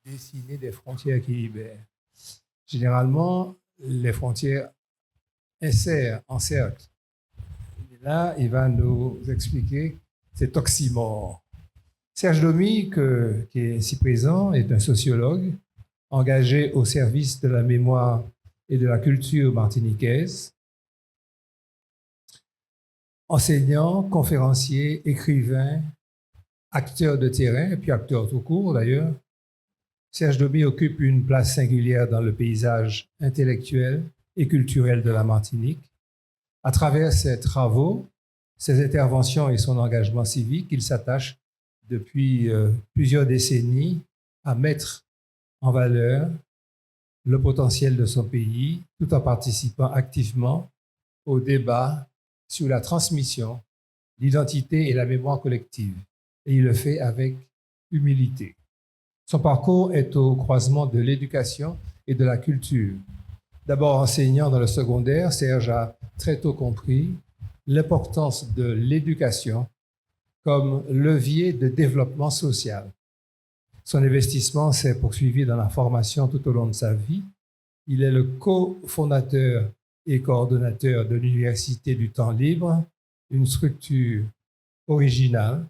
dessiner des frontières qui libèrent. Généralement, les frontières encerclent. Et là, il va nous expliquer cet oxymore. Serge Domy, qui est ici présent, est un sociologue engagé au service de la mémoire et de la culture martiniquaise. Enseignant, conférencier, écrivain, acteur de terrain, et puis acteur tout court d'ailleurs, Serge Domy occupe une place singulière dans le paysage intellectuel et culturel de la Martinique. À travers ses travaux, ses interventions et son engagement civique, il s'attache depuis plusieurs décennies à mettre en valeur le potentiel de son pays, tout en participant activement au débat sur la transmission, l'identité et la mémoire collective. Et il le fait avec humilité. Son parcours est au croisement de l'éducation et de la culture. D'abord enseignant dans le secondaire, Serge a très tôt compris l'importance de l'éducation comme levier de développement social. Son investissement s'est poursuivi dans la formation tout au long de sa vie. Il est le cofondateur et coordonnateur de l'Université du temps libre, une structure originale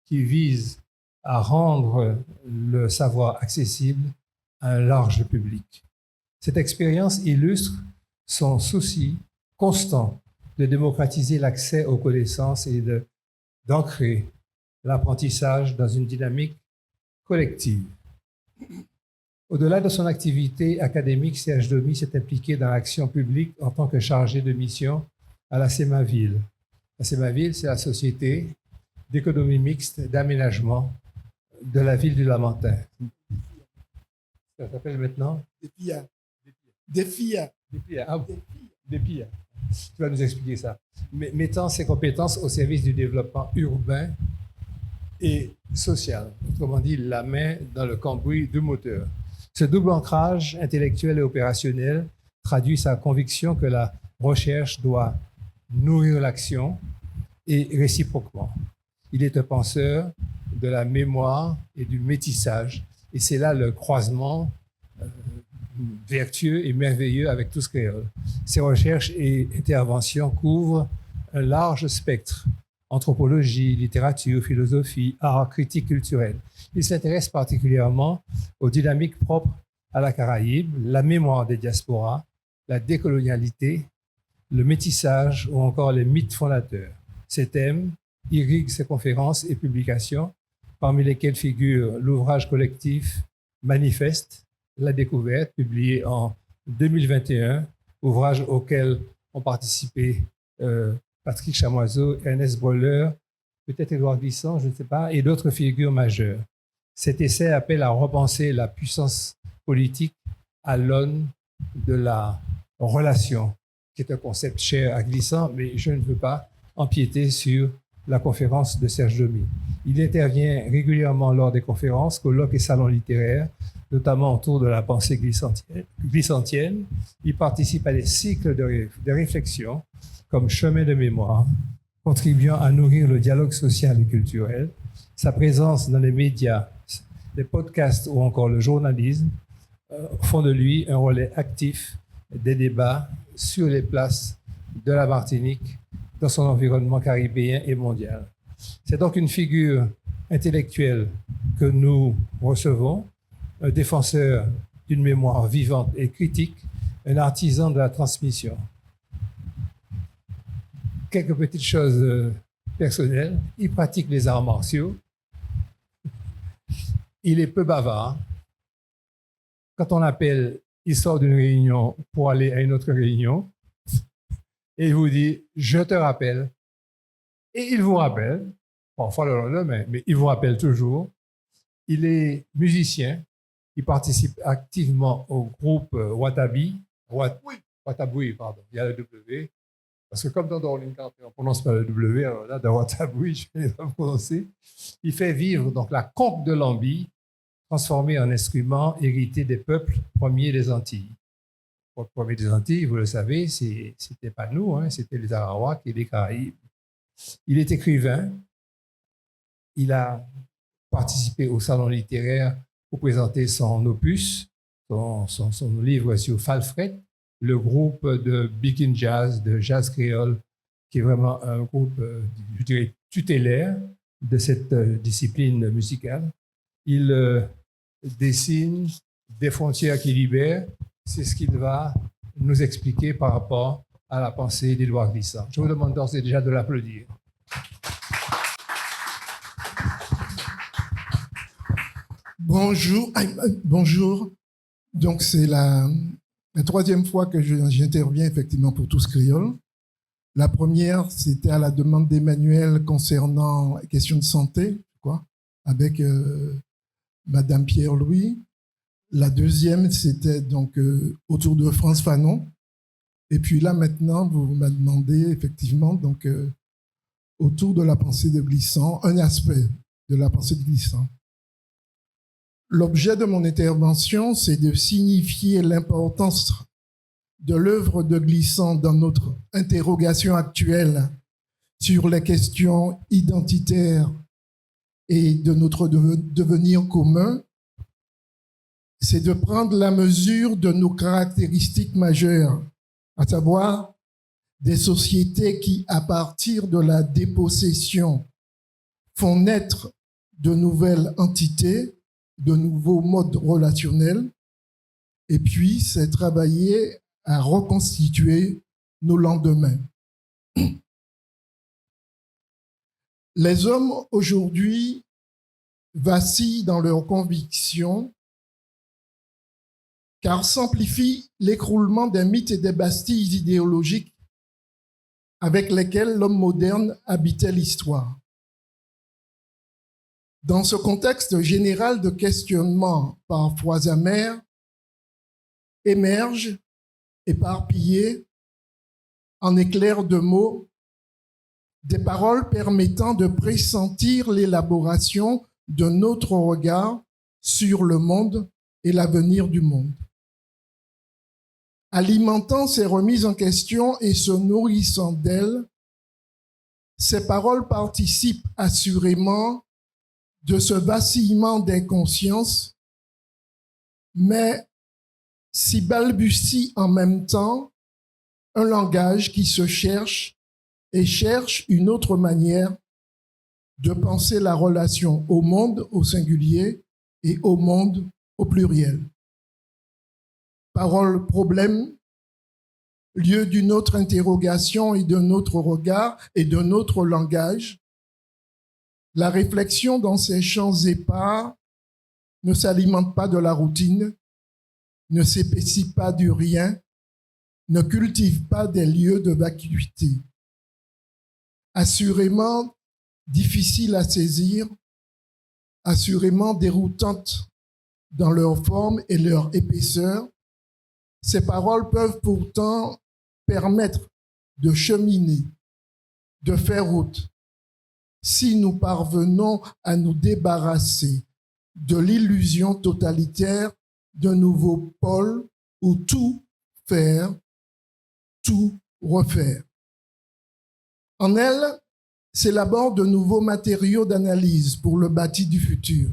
qui vise à rendre le savoir accessible à un large public. Cette expérience illustre son souci constant de démocratiser l'accès aux connaissances et d'ancrer l'apprentissage dans une dynamique collective. Au-delà de son activité académique, Serge Domy s'est impliqué dans l'action publique en tant que chargé de mission à la CEMAVille. La CEMAVille, c'est la Société d'économie mixte d'aménagement de la ville du Lamentin. Ça s'appelle maintenant DEPIA. Ah, DEPIA. Tu vas nous expliquer ça. Mettant ses compétences au service du développement urbain et social. Autrement dit, la main dans le cambouis du moteur. Ce double ancrage intellectuel et opérationnel traduit sa conviction que la recherche doit nourrir l'action et réciproquement. Il est un penseur de la mémoire et du métissage. Et c'est là le croisement vertueux et merveilleux avec tous créoles. Ses recherches et interventions couvrent un large spectre: anthropologie, littérature, philosophie, art, critique culturelle. Il s'intéresse particulièrement aux dynamiques propres à la Caraïbe, la mémoire des diasporas, la décolonialité, le métissage ou encore les mythes fondateurs. Ces thèmes irriguent ses conférences et publications, parmi lesquelles figure l'ouvrage collectif Manifeste, la découverte, publié en 2021, ouvrage auquel ont participé Patrick Chamoiseau, Ernest Broller, peut-être Édouard Glissant, je ne sais pas, et d'autres figures majeures. Cet essai appelle à repenser la puissance politique à l'aune de la relation, qui est un concept cher à Glissant, mais je ne veux pas empiéter sur la conférence de Serge Domy. Il intervient régulièrement lors des conférences, colloques et salons littéraires, notamment autour de la pensée glissantienne. Il participe à des cycles de réflexion comme chemin de mémoire, contribuant à nourrir le dialogue social et culturel. Sa présence dans les médias, les podcasts ou encore le journalisme font de lui un relais actif des débats sur les places de la Martinique dans son environnement caribéen et mondial. C'est donc une figure intellectuelle que nous recevons, un défenseur d'une mémoire vivante et critique, un artisan de la transmission. Quelques petites choses personnelles. Il pratique les arts martiaux. Il est peu bavard. Quand on l'appelle, il sort d'une réunion pour aller à une autre réunion et il vous dit « je te rappelle ». Et il vous rappelle, parfois le lendemain, mais il vous rappelle toujours. Il est musicien. Il participe activement au groupe Wataboui, pardon, il y a le W. Parce que comme dans Dorling Carter, on ne prononce pas le W, alors là, dans Wataboui, je ne vais pas prononcer. Il fait vivre donc la conque de l'Ambi, transformée en instrument hérité des peuples premiers des Antilles. Les premiers des Antilles, vous le savez, ce n'était pas nous, hein, c'était les Arawaks et les Caraïbes. Il est écrivain. Il a participé au salon littéraire pour présenter son opus, son livre sur Falfret, le groupe de Bikin Jazz, de jazz créole, qui est vraiment un groupe, je dirais, tutélaire de cette discipline musicale. Il dessine des frontières qui libèrent. C'est ce qu'il va nous expliquer par rapport à la pensée d'Édouard Glissant. Je vous demande d'ores et déjà de l'applaudir. Bonjour. Bonjour. Donc, c'est la troisième fois que j'interviens effectivement pour Tous Créoles. La première, c'était à la demande d'Emmanuel concernant les questions de santé, avec Madame Pierre-Louis. La deuxième, c'était donc autour de Frantz Fanon. Et puis là, maintenant, vous m'avez demandé effectivement donc autour de la pensée de Glissant, un aspect de la pensée de Glissant. L'objet de mon intervention, c'est de signifier l'importance de l'œuvre de Glissant dans notre interrogation actuelle sur les questions identitaires et de notre devenir commun. C'est de prendre la mesure de nos caractéristiques majeures, à savoir des sociétés qui, à partir de la dépossession, font naître de nouvelles entités, de nouveaux modes relationnels, et puis c'est travailler à reconstituer nos lendemains. Les hommes aujourd'hui vacillent dans leurs convictions car s'amplifie l'écroulement des mythes et des bastilles idéologiques avec lesquels l'homme moderne habitait l'histoire. Dans ce contexte général de questionnement parfois amer, émergent, éparpillés, en éclairs de mots, des paroles permettant de pressentir l'élaboration d'un autre regard sur le monde et l'avenir du monde. Alimentant ces remises en question et se nourrissant d'elles, ces paroles participent assurément de ce vacillement des consciences, mais s'y balbutie en même temps un langage qui se cherche et cherche une autre manière de penser la relation au monde au singulier et au monde au pluriel. Parole problème, lieu d'une autre interrogation et d'un autre regard et d'un autre langage. La réflexion dans ces champs épars ne s'alimente pas de la routine, ne s'épaissit pas du rien, ne cultive pas des lieux de vacuité. Assurément difficile à saisir, assurément déroutante dans leur forme et leur épaisseur, ces paroles peuvent pourtant permettre de cheminer, de faire route, si nous parvenons à nous débarrasser de l'illusion totalitaire d'un nouveau pôle où tout faire, tout refaire. En elle, s'élaborent de nouveaux matériaux d'analyse pour le bâti du futur.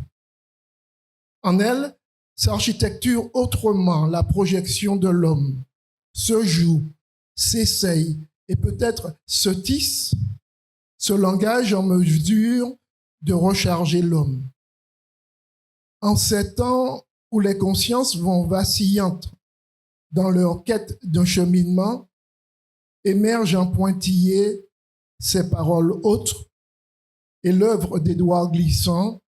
En elle, s'architecture autrement la projection de l'homme, se joue, s'essaye et peut-être se tisse ce langage en mesure de recharger l'homme. En ces temps où les consciences vont vacillantes dans leur quête d'un cheminement, émergent en pointillé ces paroles autres et l'œuvre d'Édouard Glissant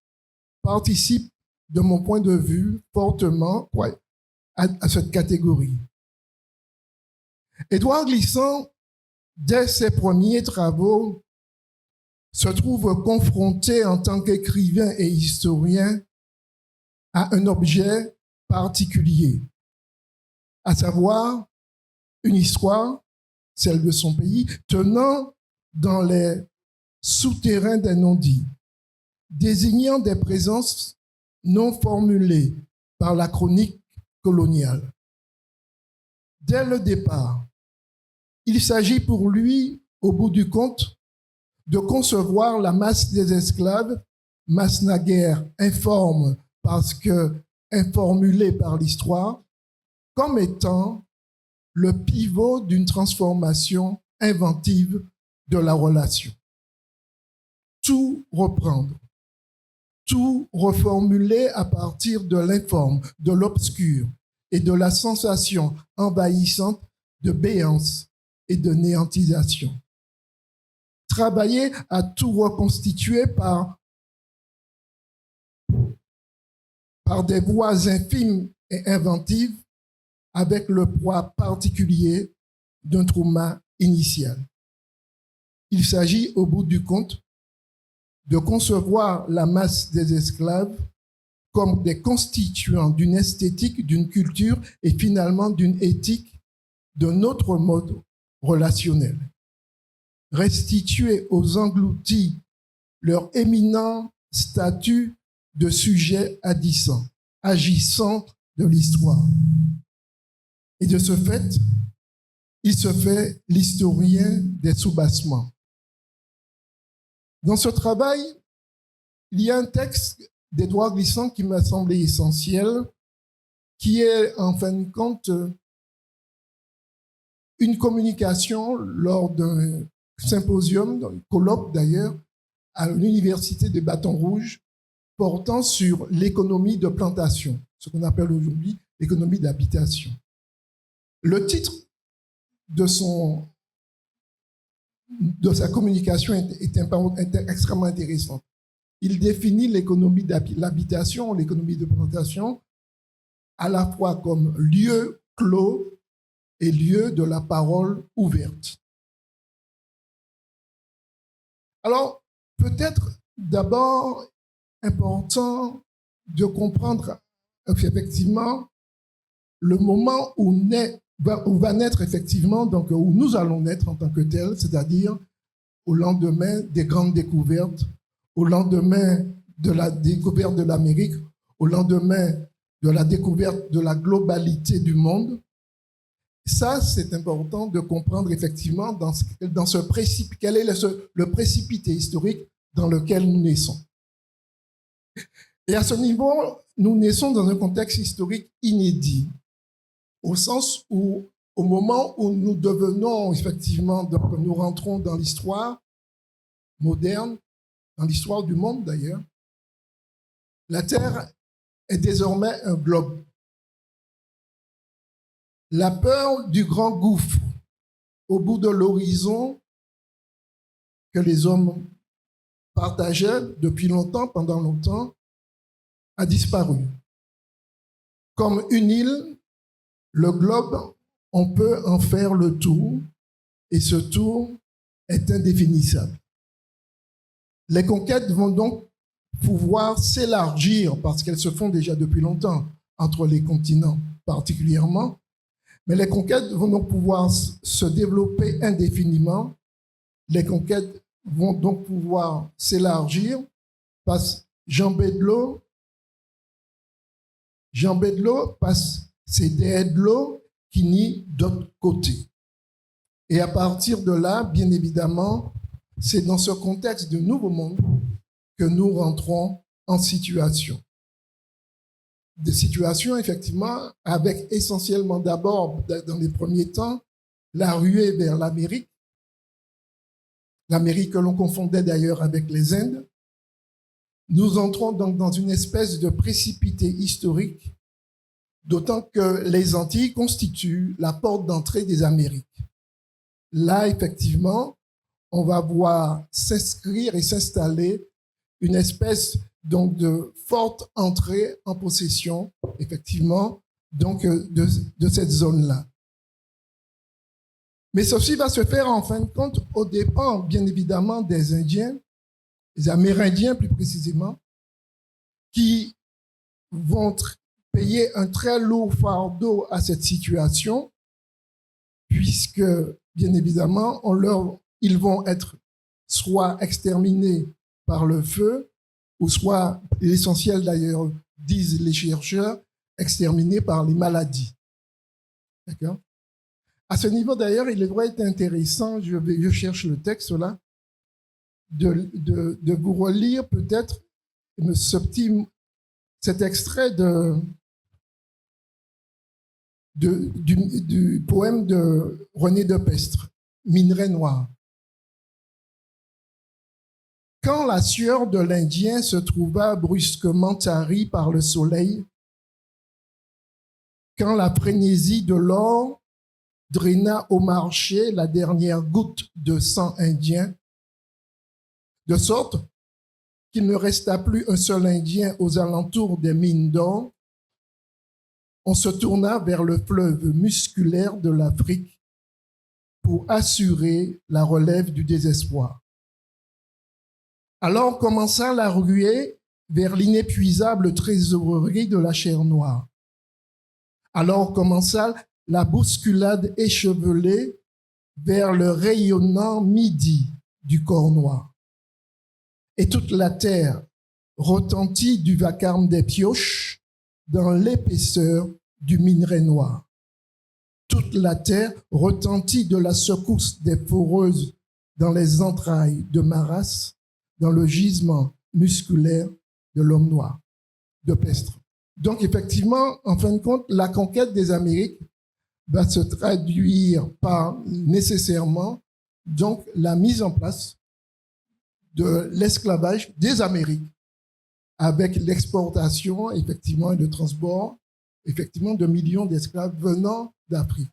participe, de mon point de vue, fortement à cette catégorie. Édouard Glissant, dès ses premiers travaux, se trouve confronté en tant qu'écrivain et historien à un objet particulier, à savoir une histoire, celle de son pays, tenant dans les souterrains des non-dits, désignant des présences non formulées par la chronique coloniale. Dès le départ, il s'agit pour lui, au bout du compte, de concevoir la masse des esclaves, masse naguère informe parce que est formulé par l'histoire comme étant le pivot d'une transformation inventive de la relation. Tout reprendre, tout reformuler à partir de l'informe, de l'obscur et de la sensation envahissante de béance et de néantisation. Travailler à tout reconstituer par des voies infimes et inventives avec le poids particulier d'un trauma initial. Il s'agit, au bout du compte, de concevoir la masse des esclaves comme des constituants d'une esthétique, d'une culture et finalement d'une éthique d'un autre mode relationnel. Restituer aux engloutis leur éminent statut de sujet agissant de l'histoire. Et de ce fait, il se fait l'historien des soubassements. Dans ce travail, il y a un texte d'Édouard Glissant qui m'a semblé essentiel, qui est en fin de compte une communication lors d'un symposium, d'un colloque d'ailleurs, à l'université de Bâton Rouge, portant sur l'économie de plantation, ce qu'on appelle aujourd'hui l'économie d'habitation. Le titre de sa communication est extrêmement intéressant. Il définit l'économie de l'habitation, l'économie de plantation, à la fois comme lieu clos et lieu de la parole ouverte. Alors, peut-être d'abord important de comprendre effectivement le moment où va naître effectivement, donc où nous allons naître en tant que tel, c'est-à-dire au lendemain des grandes découvertes, au lendemain de la découverte de l'Amérique, au lendemain de la découverte de la globalité du monde. Ça, c'est important de comprendre effectivement quel est le précipité historique dans lequel nous naissons. Et à ce niveau, nous naissons dans un contexte historique inédit, au sens où, au moment où nous devenons effectivement, donc nous rentrons dans l'histoire moderne, dans l'histoire du monde d'ailleurs, la Terre est désormais un globe. La peur du grand gouffre au bout de l'horizon que les hommes partageaient depuis longtemps, pendant longtemps, a disparu. Comme une île, le globe, on peut en faire le tour, et ce tour est indéfinissable. Les conquêtes vont donc pouvoir s'élargir, parce qu'elles se font déjà depuis longtemps, entre les continents particulièrement, mais les conquêtes vont donc pouvoir se développer indéfiniment. Les conquêtes vont donc pouvoir s'élargir parce que Jean Bedlo passe ses dés de l'eau qui nient d'autre côté. Et à partir de là, bien évidemment, c'est dans ce contexte de nouveau monde que nous rentrons en situation. Des situations, effectivement, avec essentiellement d'abord, dans les premiers temps, la ruée vers l'Amérique que l'on confondait d'ailleurs avec les Indes. Nous entrons donc dans une espèce de précipité historique, d'autant que les Antilles constituent la porte d'entrée des Amériques. Là, effectivement, on va voir s'inscrire et s'installer une espèce donc de forte entrée en possession, effectivement, donc de cette zone-là. Mais ceci va se faire en fin de compte aux dépens, bien évidemment, des Indiens, des Amérindiens plus précisément, qui vont payer un très lourd fardeau à cette situation, puisque, bien évidemment, ils vont être soit exterminés par le feu, ou soit, l'essentiel d'ailleurs, disent les chercheurs, exterminés par les maladies. D'accord ? À ce niveau d'ailleurs, il devrait être intéressant, je cherche le texte là, de vous relire peut-être ce petit cet extrait du poème de René de Pestre, Minerai noir. Quand la sueur de l'Indien se trouva brusquement tarie par le soleil, quand la frénésie de l'or draina au marché la dernière goutte de sang indien, de sorte qu'il ne resta plus un seul Indien aux alentours des mines d'or, on se tourna vers le fleuve musculaire de l'Afrique pour assurer la relève du désespoir. Alors commença la ruée vers l'inépuisable trésorerie de la chair noire. Alors commença la bousculade échevelée vers le rayonnant midi du corps noir. Et toute la terre retentit du vacarme des pioches dans l'épaisseur du minerai noir. Toute la terre retentit de la secousse des foreuses dans les entrailles de Maras, dans le gisement musculaire de l'homme noir, de Pestre. Donc, effectivement, en fin de compte, la conquête des Amériques va se traduire par nécessairement donc la mise en place de l'esclavage des Amériques avec l'exportation, effectivement, et le transport, effectivement, de millions d'esclaves venant d'Afrique.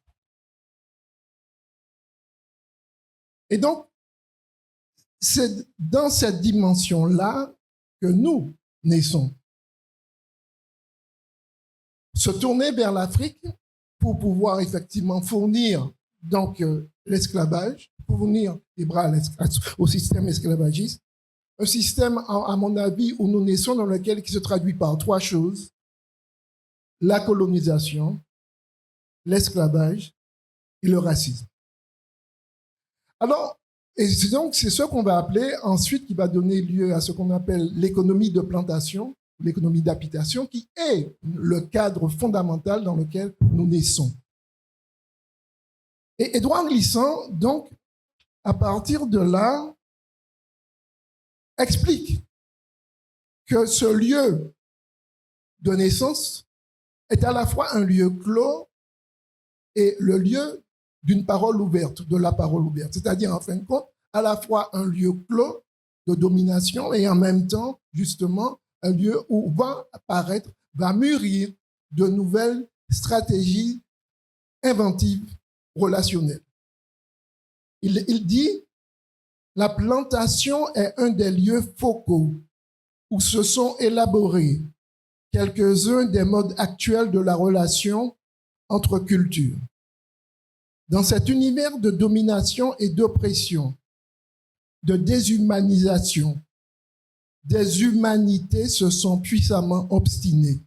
Et donc, c'est dans cette dimension-là que nous naissons. Se tourner vers l'Afrique pour pouvoir effectivement fournir donc l'esclavage, fournir les bras au système esclavagiste, un système, à mon avis, où nous naissons, dans lequel qui se traduit par trois choses: la colonisation, l'esclavage et le racisme. Alors, et donc c'est ce qu'on va appeler ensuite, qui va donner lieu à ce qu'on appelle l'économie de plantation, l'économie d'habitation, qui est le cadre fondamental dans lequel nous naissons. Et Édouard Glissant, donc, à partir de là, explique que ce lieu de naissance est à la fois un lieu clos et le lieu d'une parole ouverte, de la parole ouverte. C'est-à-dire, en fin de compte, à la fois un lieu clos de domination et en même temps, justement, un lieu où va apparaître, va mûrir de nouvelles stratégies inventives, relationnelles. Il dit: la plantation est un des lieux focaux où se sont élaborés quelques-uns des modes actuels de la relation entre cultures. Dans cet univers de domination et d'oppression, de déshumanisation, des humanités se sont puissamment obstinées.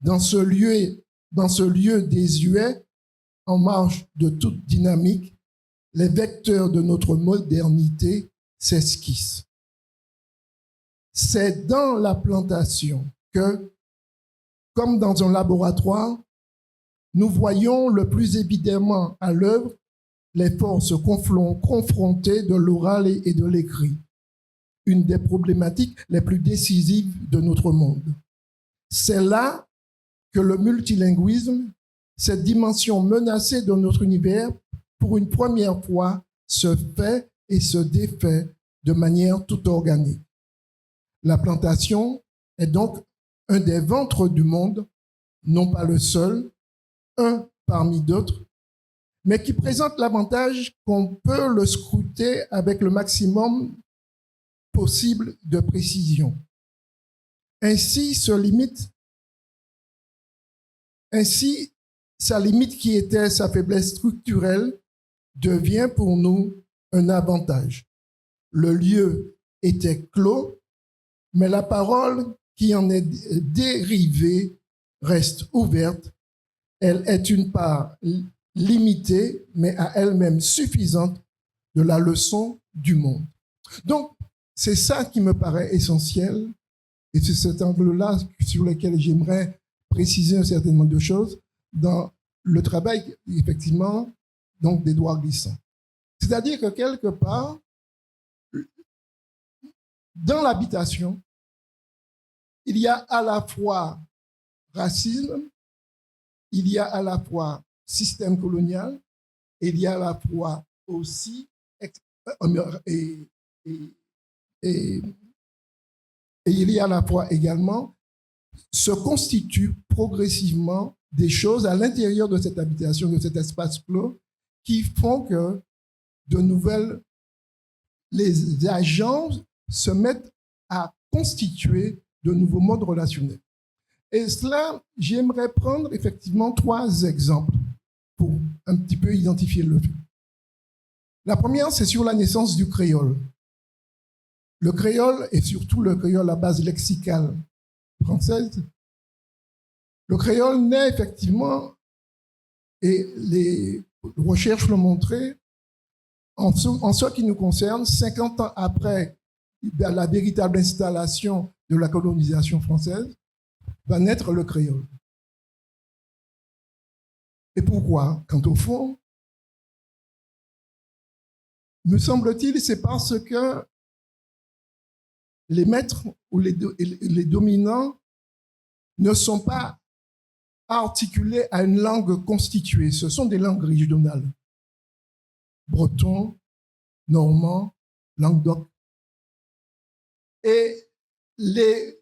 Dans ce lieu désuet, en marge de toute dynamique, les vecteurs de notre modernité s'esquissent. C'est dans la plantation que, comme dans un laboratoire, nous voyons le plus évidemment à l'œuvre les forces confrontées de l'oral et de l'écrit, une des problématiques les plus décisives de notre monde. C'est là que le multilinguisme, cette dimension menacée de notre univers, pour une première fois, se fait et se défait de manière tout organique. La plantation est donc un des ventres du monde, non pas le seul, un parmi d'autres, mais qui présente l'avantage qu'on peut le scruter avec le maximum possible de précision. Ainsi, sa limite qui était sa faiblesse structurelle devient pour nous un avantage. Le lieu était clos, mais la parole qui en est dérivée reste ouverte. Elle est une part limitée, mais à elle-même suffisante de la leçon du monde. Donc, c'est ça qui me paraît essentiel, et c'est cet angle-là sur lequel j'aimerais préciser un certain nombre de choses dans le travail, effectivement, donc d'Édouard Glissant. C'est-à-dire que quelque part, dans l'habitation, il y a à la fois racisme, il y a à la fois système colonial, et il y a à la fois aussi et il y a à la fois également se constituent progressivement des choses à l'intérieur de cette habitation, de cet espace clos, qui font que les agents se mettent à constituer de nouveaux modes relationnels. Et cela, j'aimerais prendre effectivement 3 exemples pour un petit peu identifier le fait. La première, c'est sur la naissance du créole. Le créole, et surtout le créole à base lexicale française, le créole naît effectivement, et les recherches l'ont montré, en ce qui nous concerne, 50 ans après la véritable installation de la colonisation française, va naître le créole. Et pourquoi? Quant au fond, me semble-t-il, c'est parce que les maîtres ou les dominants ne sont pas articulés à une langue constituée. Ce sont des langues régionales. Breton, normand, languedoc. Et les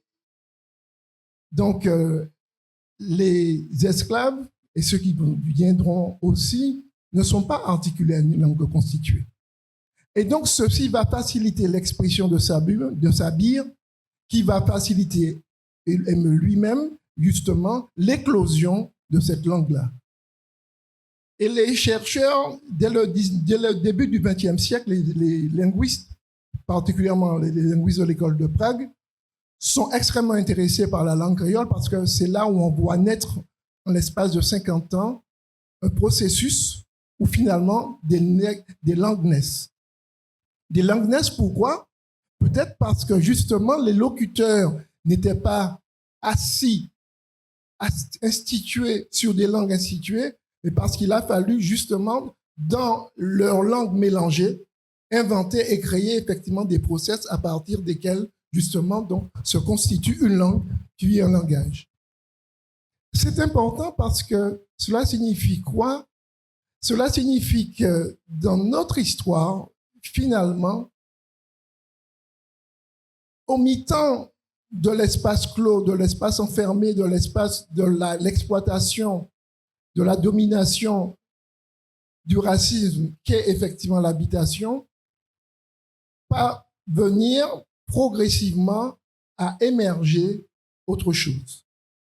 esclaves et ceux qui viendront aussi ne sont pas articulés à une langue constituée. Et donc, ceci va faciliter l'expression de Sabir, qui va faciliter lui-même, justement, l'éclosion de cette langue-là. Et les chercheurs, dès le début du XXe siècle, les linguistes, particulièrement les linguistes de l'école de Prague, sont extrêmement intéressés par la langue créole parce que c'est là où on voit naître, en l'espace de 50 ans, un processus où finalement des langues naissent. Des langues naissent, pourquoi? Peut-être parce que justement les locuteurs n'étaient pas institués sur des langues instituées, mais parce qu'il a fallu justement, dans leur langue mélangée, inventer et créer effectivement des process à partir desquels justement donc, se constitue une langue, puis un langage. C'est important parce que cela signifie quoi? Cela signifie que dans notre histoire, finalement, au mi-temps de l'espace clos, de l'espace enfermé, de l'espace de l'exploitation, de la domination, du racisme qu'est effectivement l'habitation, parvenir progressivement à émerger autre chose.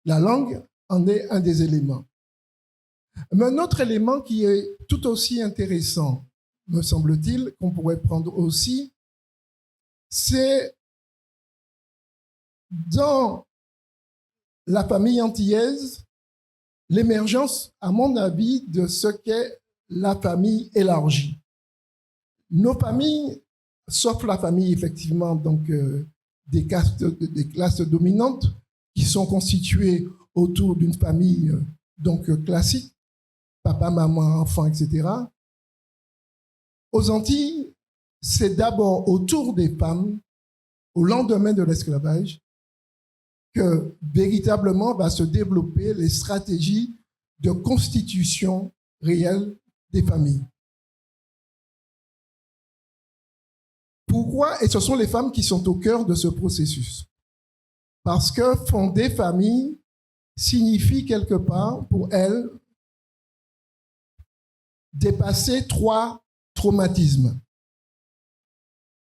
La langue en est un des éléments. Mais un autre élément qui est tout aussi intéressant, me semble-t-il, qu'on pourrait prendre aussi, c'est dans la famille antillaise, l'émergence, à mon avis, de ce qu'est la famille élargie. Nos familles, sauf la famille, effectivement, donc, des classes dominantes qui sont constituées autour d'une famille donc, classique, papa, maman, enfant, etc. Aux Antilles, c'est d'abord autour des femmes, au lendemain de l'esclavage, que véritablement va se développer les stratégies de constitution réelle des familles. Pourquoi? Et ce sont les femmes qui sont au cœur de ce processus. Parce que fonder famille signifie quelque part, pour elles, dépasser 3 traumatismes.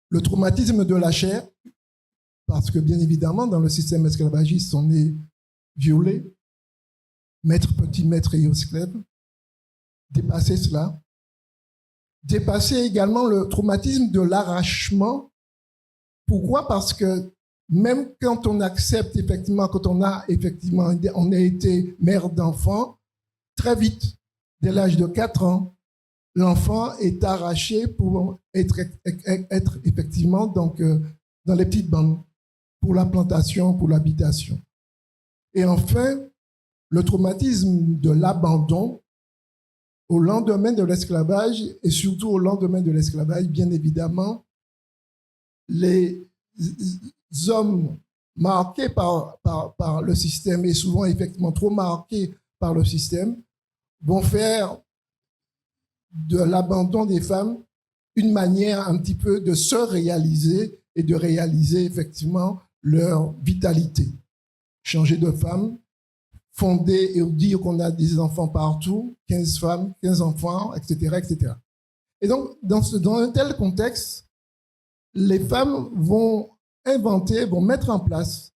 Le traumatisme de la chair, parce que bien évidemment, dans le système esclavagiste, on est violé, maître, petit maître et esclave. Dépasser cela. Dépasser également le traumatisme de l'arrachement. Pourquoi? Parce que même quand on accepte effectivement, quand on a été mère d'enfant, très vite, dès l'âge de 4 ans, l'enfant est arraché pour être effectivement donc, dans les petites bandes, pour la plantation, pour l'habitation. Et enfin, le traumatisme de l'abandon au lendemain de l'esclavage, et surtout au lendemain de l'esclavage, bien évidemment, les hommes marqués par le système et souvent effectivement trop marqués par le système, vont faire de l'abandon des femmes une manière un petit peu de se réaliser et de réaliser effectivement leur vitalité. Changer de femme, fonder et dire qu'on a des enfants partout, 15 femmes, 15 enfants, etc., etc. Et donc, dans un tel contexte, les femmes vont inventer, vont mettre en place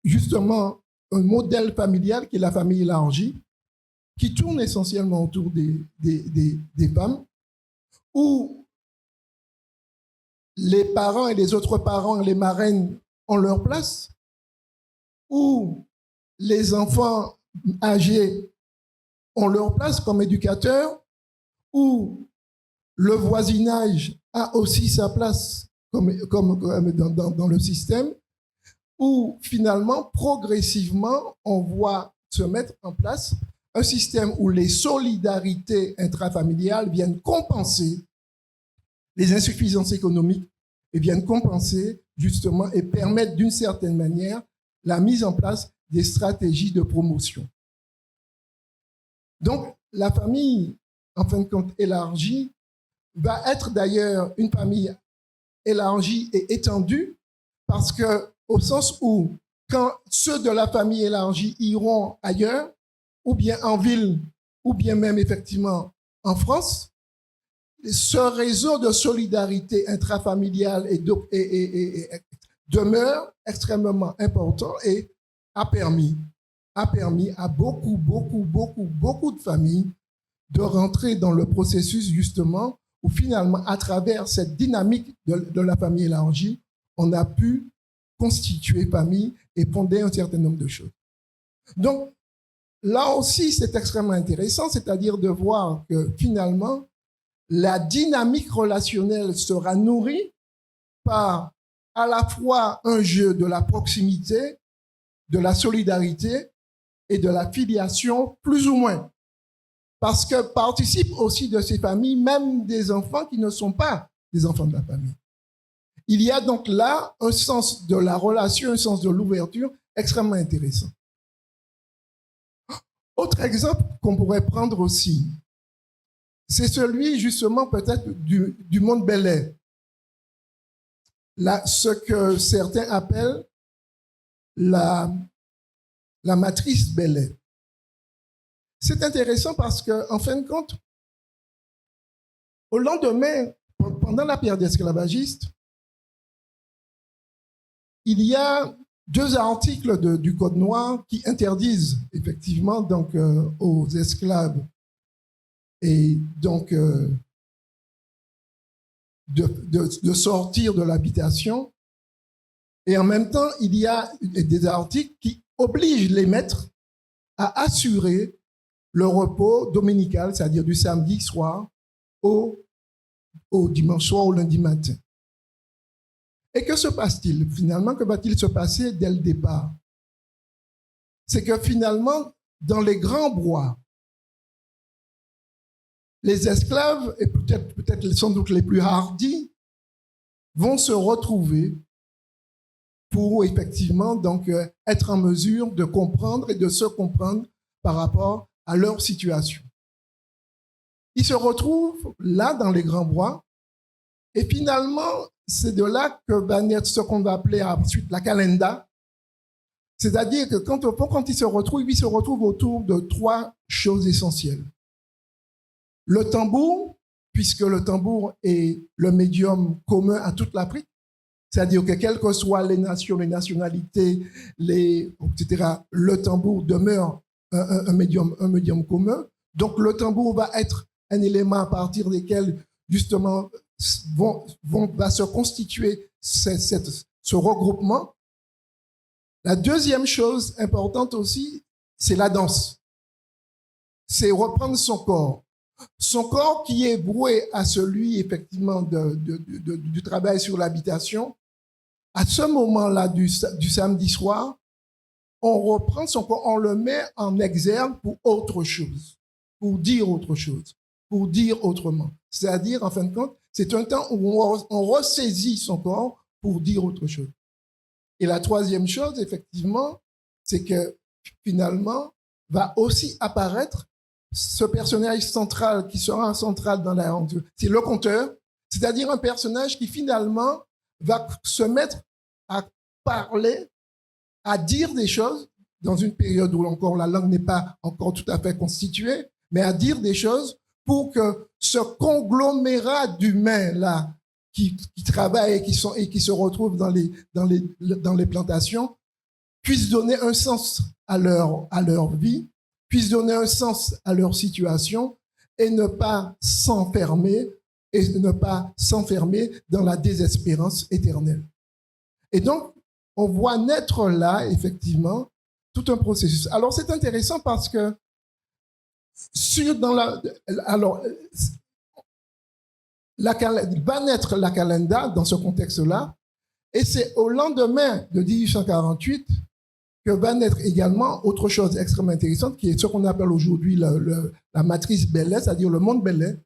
justement un modèle familial qui est la famille élargie, qui tourne essentiellement autour des femmes, où les parents et les autres parents, les marraines, ont leur place, où les enfants âgés ont leur place comme éducateurs, où le voisinage a aussi sa place comme dans le système, où finalement, progressivement, on voit se mettre en place un système où les solidarités intrafamiliales viennent compenser les insuffisances économiques et viennent compenser justement et permettre d'une certaine manière la mise en place des stratégies de promotion. Donc, la famille, en fin de compte, élargie, va être d'ailleurs une famille élargie et étendue parce que, au sens où, quand ceux de la famille élargie iront ailleurs, ou bien en ville, ou bien même effectivement en France, ce réseau de solidarité intrafamiliale demeure extrêmement important et a permis à beaucoup de familles de rentrer dans le processus justement où finalement, à travers cette dynamique de la famille élargie, on a pu constituer famille et fonder un certain nombre de choses. Donc, là aussi, c'est extrêmement intéressant, c'est-à-dire de voir que finalement, la dynamique relationnelle sera nourrie par à la fois un jeu de la proximité, de la solidarité et de la filiation, plus ou moins. Parce que participent aussi de ces familles même des enfants qui ne sont pas des enfants de la famille. Il y a donc là un sens de la relation, un sens de l'ouverture extrêmement intéressant. Autre exemple qu'on pourrait prendre aussi, c'est celui justement peut-être du monde Bel Air. Là, ce que certains appellent la matrice Bel Air. C'est intéressant parce qu'en fin de compte, au lendemain, pendant la période esclavagiste, il y a 2 articles du Code noir qui interdisent effectivement donc, aux esclaves et donc de sortir de l'habitation. Et en même temps, il y a des articles qui obligent les maîtres à assurer le repos dominical, c'est-à-dire du samedi soir au dimanche soir, au lundi matin. Et que se passe-t-il? Finalement, que va-t-il se passer dès le départ? C'est que finalement, dans les grands bois, les esclaves, et peut-être sans doute les plus hardis, vont se retrouver pour effectivement donc, être en mesure de comprendre et de se comprendre par rapport à leur situation. Ils se retrouvent là dans les grands bois et finalement, c'est de là que va naître ce qu'on va appeler ensuite la calenda. C'est-à-dire que quand ils se retrouvent autour de 3 choses essentielles. Le tambour, puisque le tambour est le médium commun à toute l'Afrique, c'est-à-dire que quelles que soient les nations, les nationalités, etc., le tambour demeure un médium commun. Donc le tambour va être un élément à partir desquels justement va se constituer ce regroupement. La deuxième chose importante aussi, c'est la danse. C'est reprendre son corps. Son corps qui est voué à celui, effectivement, du travail sur l'habitation. À ce moment-là du samedi soir, on reprend son corps, on le met en exergue pour autre chose, pour dire autre chose, pour dire autrement. C'est-à-dire, en fin de compte, c'est un temps où on ressaisit son corps pour dire autre chose. Et la troisième chose, effectivement, c'est que finalement, va aussi apparaître ce personnage central qui sera central dans l'aventure. C'est le conteur, c'est-à-dire un personnage qui finalement va se mettre à parler, à dire des choses dans une période où encore la langue n'est pas encore tout à fait constituée, mais à dire des choses pour que ce conglomérat d'humains là qui travaillent et qui se retrouvent dans les plantations puissent donner un sens à leur vie, puissent donner un sens à leur situation et ne pas s'enfermer dans la désespérance éternelle. Et donc, on voit naître là, effectivement, tout un processus. Alors, c'est intéressant parce que va naître la Calenda dans ce contexte-là, et c'est au lendemain de 1848 que va naître également autre chose extrêmement intéressante, qui est ce qu'on appelle aujourd'hui la matrice Bellet, c'est-à-dire le monde Bellet.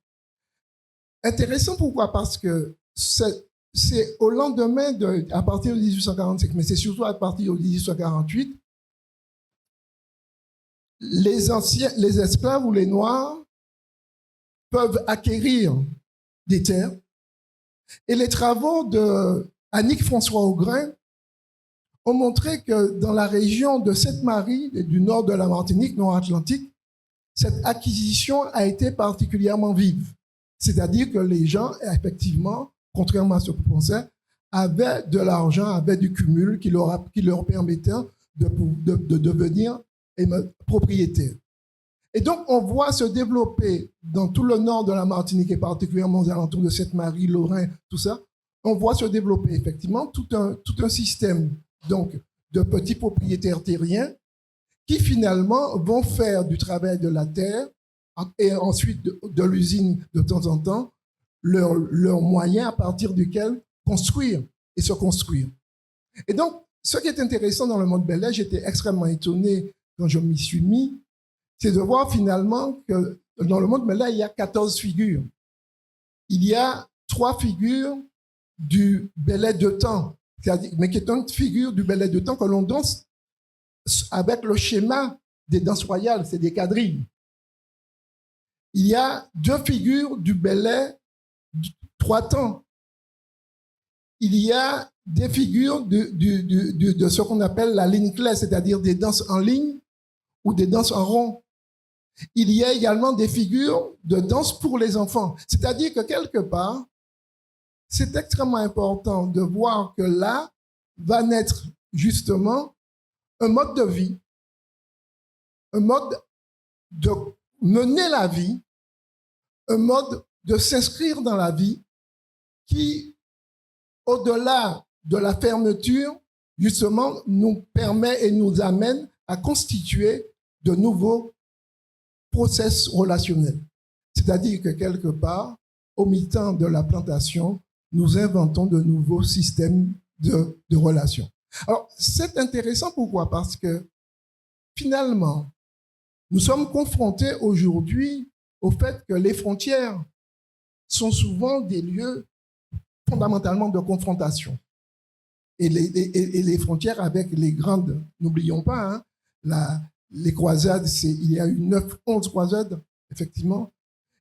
Intéressant pourquoi? Parce que c'est au lendemain, à partir de 1845, mais c'est surtout à partir de 1848, les esclaves ou les Noirs peuvent acquérir des terres. Et les travaux de Annick François-Augrain ont montré que dans la région de Sainte-Marie, du nord de la Martinique, nord-atlantique, cette acquisition a été particulièrement vive. C'est-à-dire que les gens, effectivement, contrairement à ce qu'on pensait, avaient de l'argent, avaient du cumul qui leur permettait de devenir propriétaires. Et donc, on voit se développer dans tout le nord de la Martinique et particulièrement aux alentours de Sainte-Marie, Lorrain, tout ça, on voit se développer effectivement tout un système donc, de petits propriétaires terriens qui finalement vont faire du travail de la terre et ensuite de l'usine de temps en temps leur moyen à partir duquel construire et se construire. Et donc, ce qui est intéressant dans le monde belge, j'étais extrêmement étonné quand je m'y suis mis, c'est de voir finalement que dans le monde belge, il y a 14 figures. Il y a 3 figures du Bellet de temps, mais qui est une figure du Bellet de temps que l'on danse avec le schéma des danses royales, c'est des quadrilles. Il y a 2 figures du Bellet 3 temps. Il y a des figures de ce qu'on appelle la ligne claire, c'est-à-dire des danses en ligne ou des danses en rond. Il y a également des figures de danse pour les enfants. C'est-à-dire que quelque part, c'est extrêmement important de voir que là va naître justement un mode de vie, un mode de mener la vie, un mode de s'inscrire dans la vie qui, au-delà de la fermeture, justement, nous permet et nous amène à constituer de nouveaux process relationnels. C'est-à-dire que quelque part, au mi-temps de la plantation, nous inventons de nouveaux systèmes de relations. Alors, c'est intéressant, pourquoi? Parce que finalement, nous sommes confrontés aujourd'hui au fait que les frontières sont souvent des lieux fondamentalement de confrontation. Et les frontières avec les grandes, n'oublions pas, hein, les croisades, il y a eu 11 croisades, effectivement,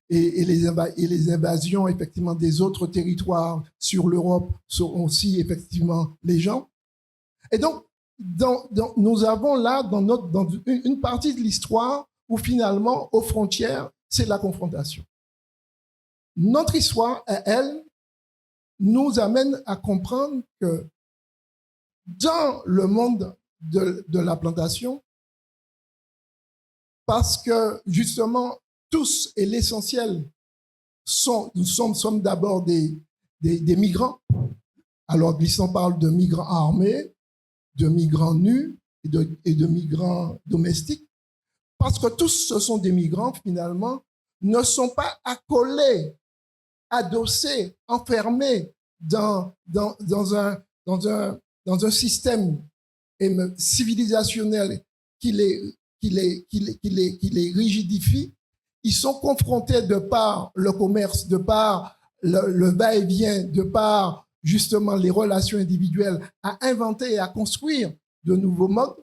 et les invasions, effectivement, des autres territoires sur l'Europe sont aussi, effectivement, les gens. Et donc, nous avons là, dans une partie de l'histoire où finalement, aux frontières, c'est la confrontation. Notre histoire, elle, nous amène à comprendre que dans le monde de la plantation, parce que justement, tous et l'essentiel nous sommes d'abord des migrants. Alors, Glissant parle de migrants armés, de migrants nus et de migrants domestiques, parce que tous ce sont des migrants, finalement, ne sont pas accolés, adossés, enfermés dans un système civilisationnel qui les rigidifie. Ils sont confrontés de par le commerce, de par le va-et-vient, de par justement les relations individuelles, à inventer et à construire de nouveaux modes.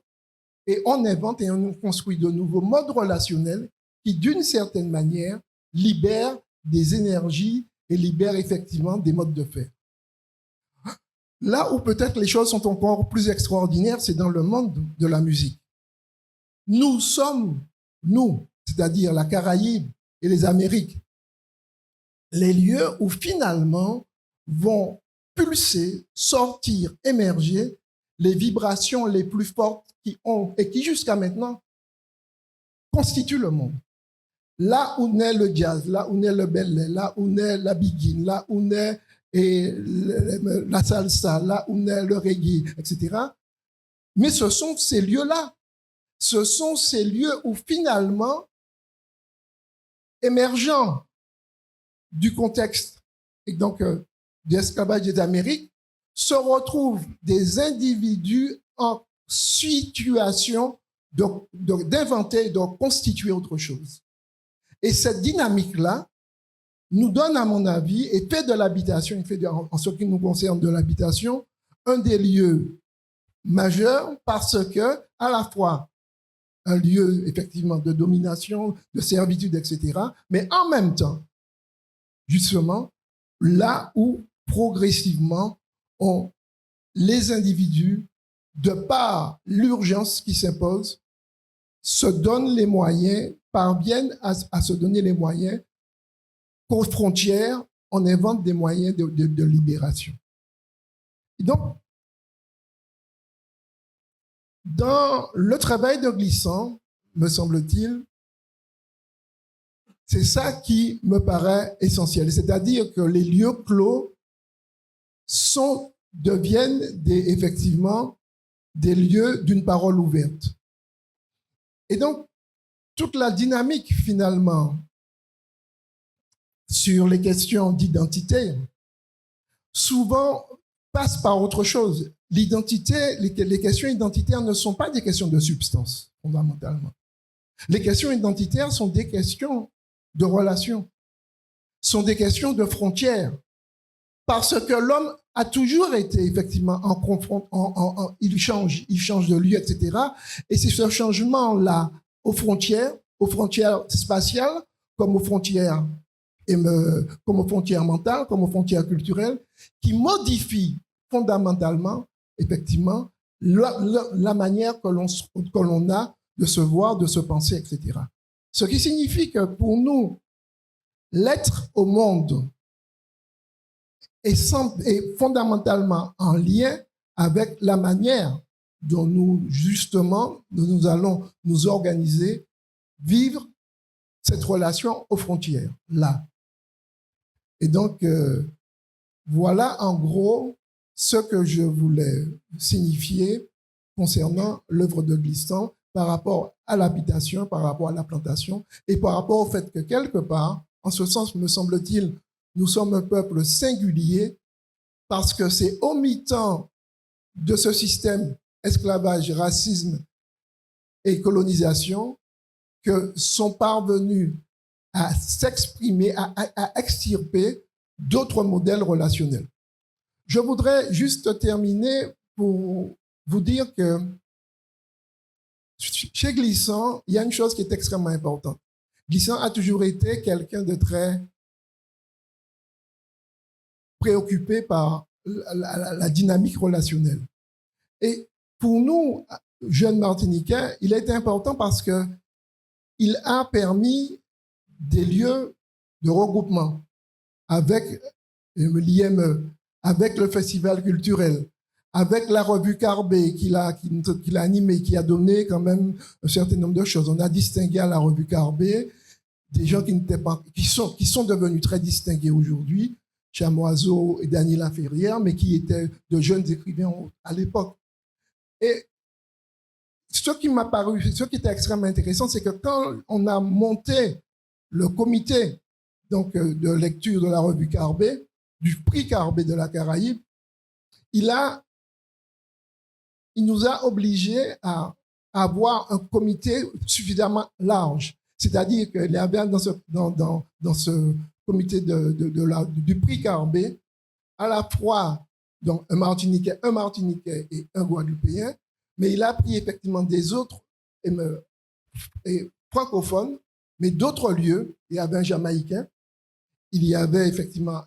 Et on invente et on construit de nouveaux modes relationnels qui, d'une certaine manière, libèrent des énergies et libèrent effectivement des modes de faire. Là où peut-être les choses sont encore plus extraordinaires, c'est dans le monde de la musique. Nous sommes, nous, c'est-à-dire la Caraïbe et les Amériques, les lieux où finalement vont pulser, sortir, émerger les vibrations les plus fortes qui ont et qui jusqu'à maintenant constituent le monde. Là où naît le jazz, là où naît le ballet, là où naît la biguine, là où naît la salsa, là où naît le reggae, etc. Mais ce sont ces lieux-là. Ce sont ces lieux où finalement, émergeant du contexte et donc de l'esclavage des Amériques, se retrouvent des individus en situation d'inventer, de constituer autre chose. Et cette dynamique-là nous donne, à mon avis, et fait de l'habitation, en ce qui nous concerne de l'habitation, un des lieux majeurs parce que, à la fois, un lieu effectivement de domination, de servitude, etc., mais en même temps, justement, là où progressivement les individus, de par l'urgence qui s'impose, se donnent les moyens, parviennent à se donner les moyens qu'aux frontières, on invente des moyens de libération. Et donc, dans le travail de Glissant, me semble-t-il, c'est ça qui me paraît essentiel. C'est-à-dire que les lieux clos deviennent effectivement des lieux d'une parole ouverte. Et donc, toute la dynamique, finalement, sur les questions d'identité, souvent passe par autre chose. L'identité, les questions identitaires ne sont pas des questions de substance, fondamentalement. Les questions identitaires sont des questions de relations, sont des questions de frontières, parce que l'homme a toujours été effectivement en confrontation, il change de lieu, etc. Et c'est ce changement-là aux frontières spatiales, comme aux frontières mentales, comme aux frontières culturelles, qui modifie fondamentalement, effectivement, la manière que l'on a de se voir, de se penser, etc. Ce qui signifie que pour nous, l'être au monde est fondamentalement en lien avec la manière dont nous allons nous organiser, vivre cette relation aux frontières, là. Et donc, voilà en gros ce que je voulais signifier concernant l'œuvre de Glissant par rapport à l'habitation, par rapport à la plantation et par rapport au fait que quelque part, en ce sens, me semble-t-il, nous sommes un peuple singulier parce que c'est au mi-temps de ce système esclavage, racisme et colonisation que sont parvenus à s'exprimer, à extirper d'autres modèles relationnels. Je voudrais juste terminer pour vous dire que chez Glissant, il y a une chose qui est extrêmement importante. Glissant a toujours été quelqu'un de très préoccupé par la dynamique relationnelle. Et pour nous, jeunes Martiniquais, il a été important parce qu'il a permis des lieux de regroupement avec l'IME, avec le festival culturel, avec la revue Carbet qu'il a animée, qui a donné quand même un certain nombre de choses. On a distingué à la revue Carbet des gens qui sont devenus très distingués aujourd'hui, Chamoiseau et Daniela Ferrière, mais qui étaient de jeunes écrivains à l'époque. Et ce qui était extrêmement intéressant, c'est que quand on a monté le comité de lecture de la revue Carbet, du prix Carbet de la Caraïbe, il nous a obligés à avoir un comité suffisamment large. C'est-à-dire qu'il y avait dans ce comité du prix Carbet à la fois donc un Martiniquais et un Guadeloupéen, mais il a pris effectivement des autres francophones, mais d'autres lieux. Il y avait un Jamaïcain, il y avait effectivement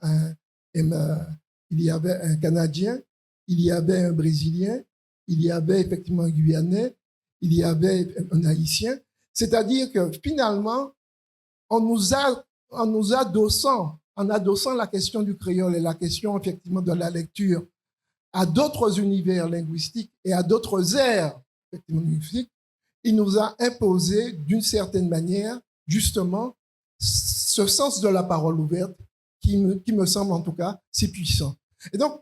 il y avait un Canadien, il y avait un Brésilien, il y avait effectivement un Guyanais, il y avait un Haïtien. C'est-à-dire que finalement, en adossant la question du créole et la question effectivement de la lecture à d'autres univers linguistiques et à d'autres aires effectivement linguistiques, il nous a imposé d'une certaine manière justement ce sens de la parole ouverte qui me semble en tout cas si puissant. Et donc,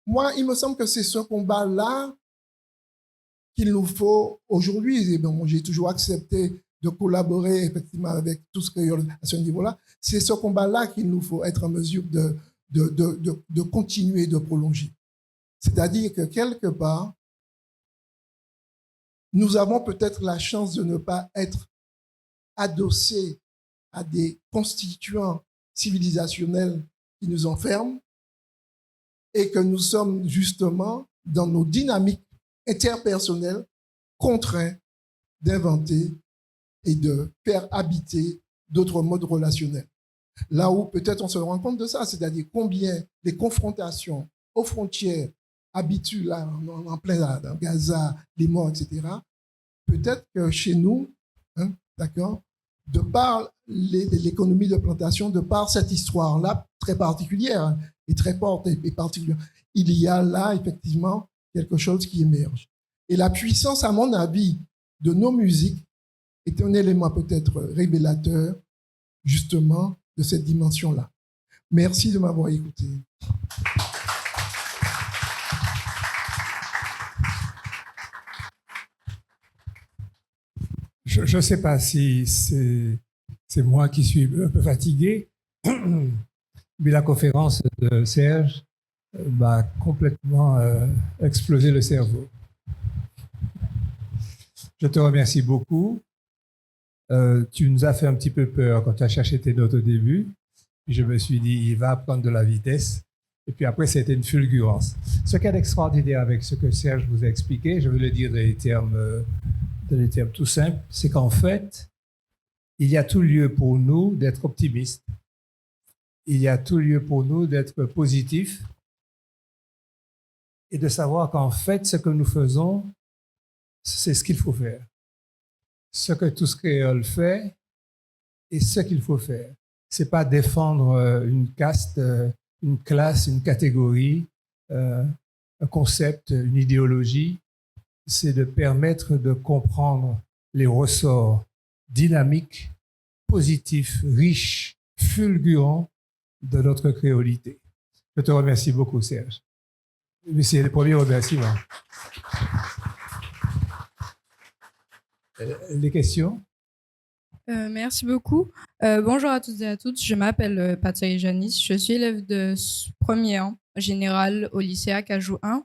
moi, il me semble que c'est ce combat-là qu'il nous faut aujourd'hui. Et bon, j'ai toujours accepté de collaborer effectivement avec tout ce créole à ce niveau-là. C'est ce combat-là qu'il nous faut être en mesure de continuer, de prolonger. C'est-à-dire que quelque part, nous avons peut-être la chance de ne pas être adossés à des constituants civilisationnels qui nous enferment et que nous sommes justement dans nos dynamiques interpersonnelles contraints d'inventer et de faire habiter d'autres modes relationnels. Là où peut-être on se rend compte de ça, c'est-à-dire combien les confrontations aux frontières habituent là, en plein là, dans Gaza, les morts, etc. Peut-être que chez nous, hein, d'accord, de par l'économie de plantation, de par cette histoire-là très particulière et très forte et particulière, il y a là effectivement quelque chose qui émerge. Et la puissance, à mon avis, de nos musiques est un élément peut-être révélateur justement de cette dimension-là. Merci de m'avoir écouté. Je ne sais pas si c'est moi qui suis un peu fatigué, mais la conférence de Serge m'a complètement explosé le cerveau. Je te remercie beaucoup. Tu nous as fait un petit peu peur quand tu as cherché tes notes au début. Je me suis dit, il va prendre de la vitesse. Et puis après, c'était une fulgurance. Ce qu'il y a d'extraordinaire avec ce que Serge vous a expliqué, je veux le dire dans les termes tout simples, c'est qu'en fait, il y a tout lieu pour nous d'être optimistes. Il y a tout lieu pour nous d'être positifs et de savoir qu'en fait, ce que nous faisons, c'est ce qu'il faut faire. Ce que Tous Créoles fait et ce qu'il faut faire. Ce n'est pas défendre une caste, une classe, une catégorie, un concept, une idéologie. C'est de permettre de comprendre les ressorts dynamiques, positifs, riches, fulgurants de notre créolité. Je te remercie beaucoup, Serge. Mais c'est le premier remerciement. Les questions? Merci beaucoup. Bonjour à toutes et à toutes. Je m'appelle Patsai Janice. Je suis élève de premier an général au lycée Acajou 1.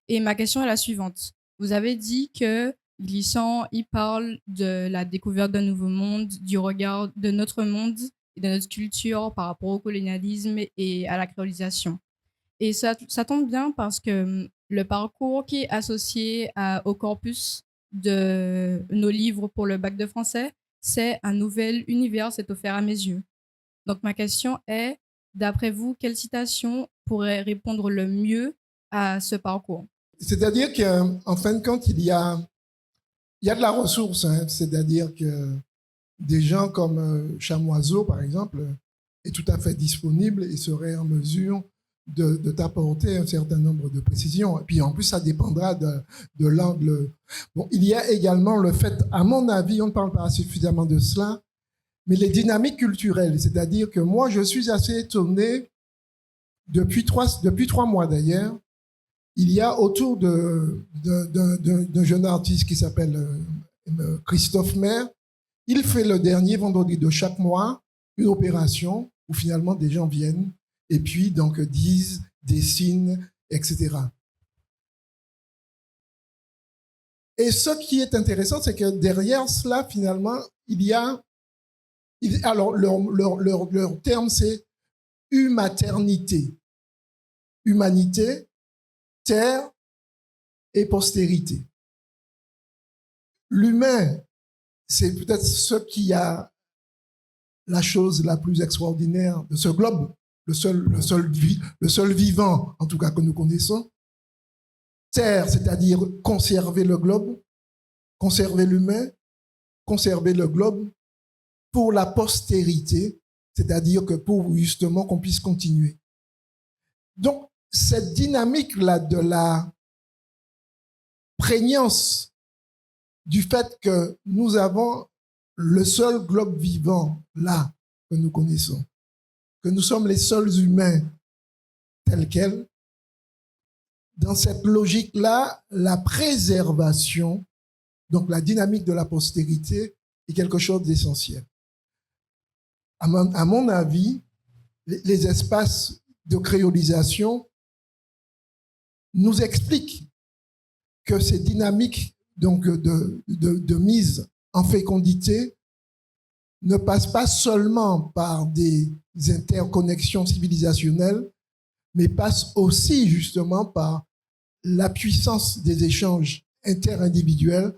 Et ma question est la suivante. Vous avez dit que Glissant, il parle de la découverte d'un nouveau monde, du regard de notre monde et de notre culture par rapport au colonialisme et à la créolisation. Et ça tombe bien parce que le parcours qui est associé au corpus de nos livres pour le bac de français, c'est un nouvel univers, c'est offert à mes yeux. Donc ma question est, d'après vous, quelle citation pourrait répondre le mieux à ce parcours? C'est-à-dire qu'en fin de compte, il y a de la ressource. Hein. C'est-à-dire que des gens comme Chamoiseau, par exemple, est tout à fait disponible et serait en mesure de t'apporter un certain nombre de précisions. Et puis en plus, ça dépendra de l'angle. Bon, il y a également le fait, à mon avis, on ne parle pas suffisamment de cela, mais les dynamiques culturelles. C'est-à-dire que moi, je suis assez étonné, depuis 3 mois d'ailleurs, il y a autour d'un jeune artiste qui s'appelle Christophe Maire. Il fait le dernier vendredi de chaque mois une opération où finalement des gens viennent et puis donc disent, dessinent, etc. Et ce qui est intéressant, c'est que derrière cela, finalement, il y a... Alors, leur terme, c'est humaternité. humanité, terre et postérité. L'humain, c'est peut-être ce qui a la chose la plus extraordinaire de ce globe, le seul vivant, en tout cas que nous connaissons. Terre, c'est-à-dire conserver le globe, conserver l'humain, conserver le globe pour la postérité, c'est-à-dire que pour justement qu'on puisse continuer. Donc, cette dynamique-là de la prégnance du fait que nous avons le seul globe vivant là que nous connaissons, que nous sommes les seuls humains tels quels, dans cette logique-là, la préservation, donc la dynamique de la postérité, est quelque chose d'essentiel. À mon avis, les espaces de créolisation nous expliquent que ces dynamiques donc, de mise en fécondité ne passent pas seulement par des interconnexions civilisationnelles, mais passent aussi justement par la puissance des échanges interindividuels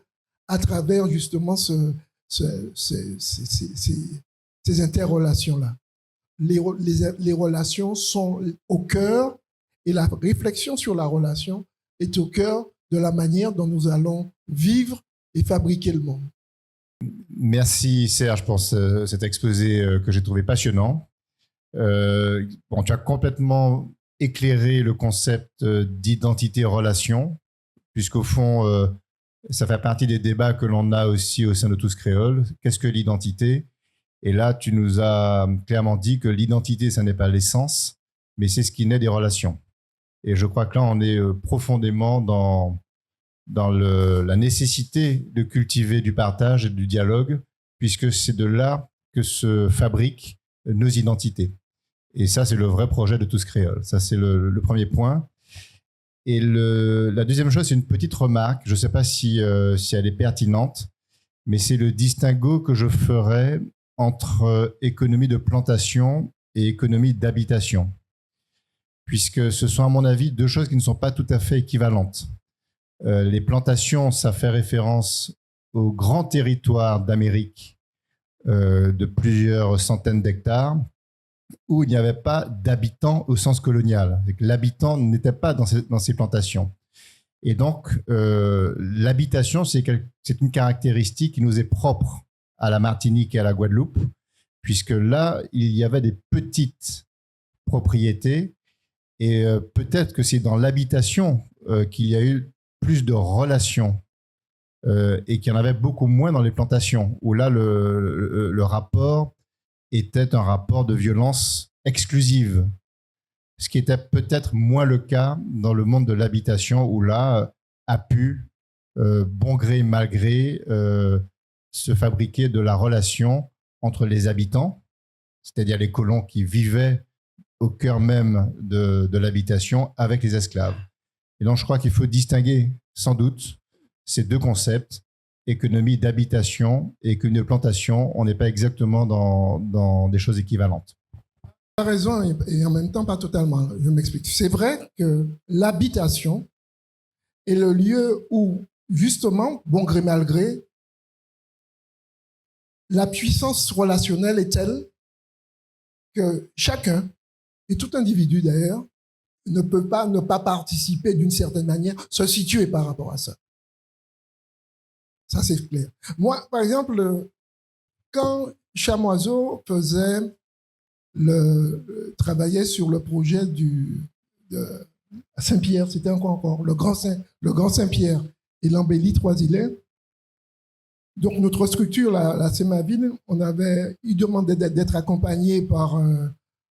à travers justement ces interrelations-là. Les relations sont au cœur et la réflexion sur la relation est au cœur de la manière dont nous allons vivre et fabriquer le monde. Merci Serge pour cet exposé que j'ai trouvé passionnant. Tu as complètement éclairé le concept d'identité-relation, puisqu'au fond, ça fait partie des débats que l'on a aussi au sein de Tous Créoles. Qu'est-ce que l'identité ? Et là, tu nous as clairement dit que l'identité, ça n'est pas l'essence, mais c'est ce qui naît des relations. Et je crois que là, on est profondément dans la nécessité de cultiver du partage et du dialogue, puisque c'est de là que se fabriquent nos identités. Et ça, c'est le vrai projet de Tous Créoles. Ça, c'est le premier point. Et la deuxième chose, c'est une petite remarque. Je ne sais pas si elle est pertinente, mais c'est le distinguo que je ferais entre économie de plantation et économie d'habitation, puisque ce sont, à mon avis, deux choses qui ne sont pas tout à fait équivalentes. Les plantations, ça fait référence aux grands territoires d'Amérique de plusieurs centaines d'hectares où il n'y avait pas d'habitants au sens colonial. L'habitant n'était pas dans ces plantations. Et donc, l'habitation, c'est une caractéristique qui nous est propre à la Martinique et à la Guadeloupe, puisque là, il y avait des petites propriétés et peut-être que c'est dans l'habitation qu'il y a eu plus de relations et qu'il y en avait beaucoup moins dans les plantations, où là, le rapport était un rapport de violence exclusive, ce qui était peut-être moins le cas dans le monde de l'habitation, où là, a pu, bon gré, mal gré, se fabriquer de la relation entre les habitants, c'est-à-dire les colons qui vivaient au cœur même de l'habitation avec les esclaves. Et donc, je crois qu'il faut distinguer, sans doute, ces deux concepts, économie d'habitation et économie de plantation. On n'est pas exactement dans des choses équivalentes. Tu as raison, et en même temps, pas totalement. Je m'explique. C'est vrai que l'habitation est le lieu où, justement, bon gré, mal gré, la puissance relationnelle est telle que chacun, et tout individu d'ailleurs, ne peut pas ne pas participer d'une certaine manière, se situer par rapport à ça. Ça, c'est clair. Moi, par exemple, quand Chamoiseau travaillait sur le projet de Saint-Pierre, c'était encore le Grand Saint-Pierre et l'embellie Trois-Îlets. Donc, notre structure, la Sémaville, il demandait d'être accompagné par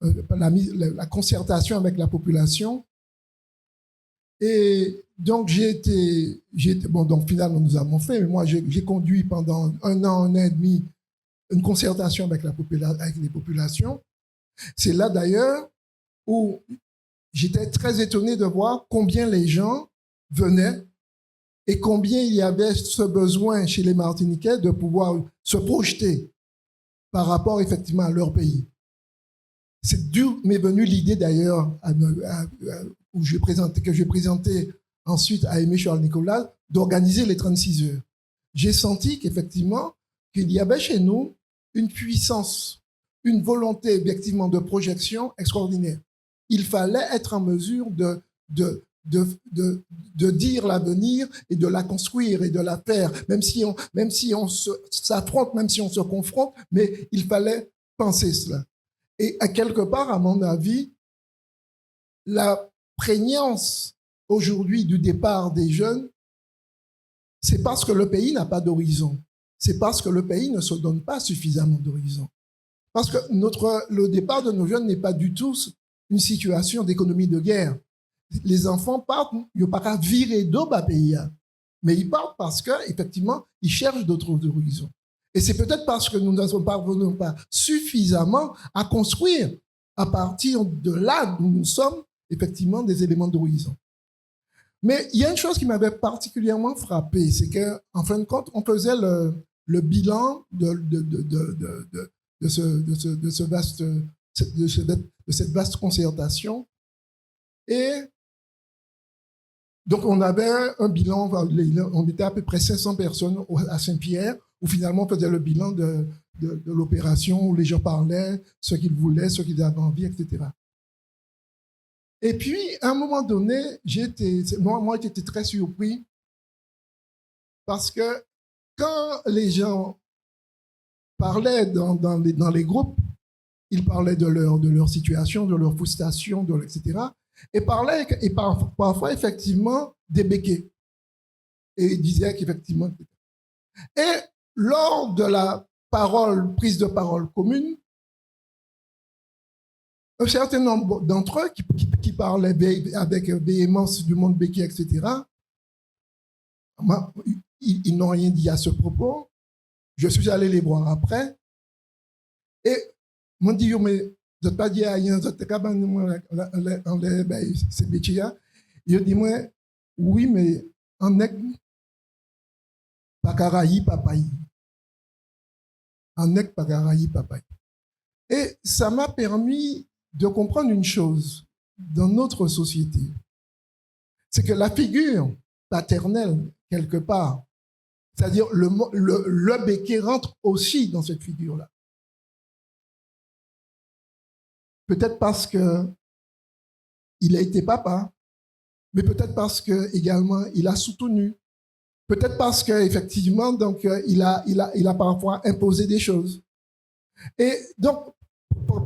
la concertation avec la population. Et donc, donc finalement, nous avons fait, mais moi, j'ai conduit pendant un an et demi une concertation avec les populations. C'est là, d'ailleurs, où j'étais très étonné de voir combien les gens venaient et combien il y avait ce besoin chez les Martiniquais de pouvoir se projeter par rapport, effectivement, à leur pays. c'est d'où m'est venue l'idée d'ailleurs que j'ai présenté ensuite à Aimé Charles Nicolas d'organiser les 36 heures. J'ai senti qu'effectivement, qu'il y avait chez nous une puissance, une volonté effectivement de projection extraordinaire. Il fallait être en mesure de dire l'avenir et de la construire et de la faire, même si on s'affronte, même si on se confronte, mais il fallait penser cela. Et à quelque part, à mon avis, la prégnance aujourd'hui du départ des jeunes, c'est parce que le pays n'a pas d'horizon. C'est parce que le pays ne se donne pas suffisamment d'horizon. Parce que le départ de nos jeunes n'est pas du tout une situation d'économie de guerre. Les enfants partent, ils ne partent pas virer d'eau à pays, mais ils partent parce qu'effectivement, ils cherchent d'autres horizons. Et c'est peut-être parce que nous ne parvenons pas suffisamment à construire à partir de là où nous sommes, effectivement, des éléments d'horizon. Mais il y a une chose qui m'avait particulièrement frappé, c'est qu'en fin de compte, on faisait le bilan de cette vaste concertation. Et donc, on avait un bilan, on était à peu près 500 personnes à Saint-Pierre, où finalement on faisait le bilan de l'opération, où les gens parlaient, ce qu'ils voulaient, ce qu'ils avaient envie, etc. Et puis, à un moment donné, moi j'étais très surpris parce que quand les gens parlaient dans les groupes, ils parlaient de leur situation, de leur frustration, etc. Et parlaient, et parfois, effectivement, des béquets. Et ils disaient qu'effectivement... Et lors de la prise de parole commune, un certain nombre d'entre eux qui parlaient avec véhémence du monde béquet, etc., ils n'ont rien dit à ce propos. Je suis allé les voir après. Et m'ont dit, mais je n'ai pas dit à rien, c'est béquet. Ils ont dit, oui, mais en est pas caraï, papaï. En est pas caraï, papaï. Et ça m'a permis de comprendre une chose dans notre société. C'est que la figure paternelle, quelque part, c'est-à-dire le béquet rentre aussi dans cette figure-là. Peut-être parce qu'il a été papa, mais peut-être parce que également il a soutenu. Peut-être parce qu'effectivement, donc, il a parfois imposé des choses. Et donc,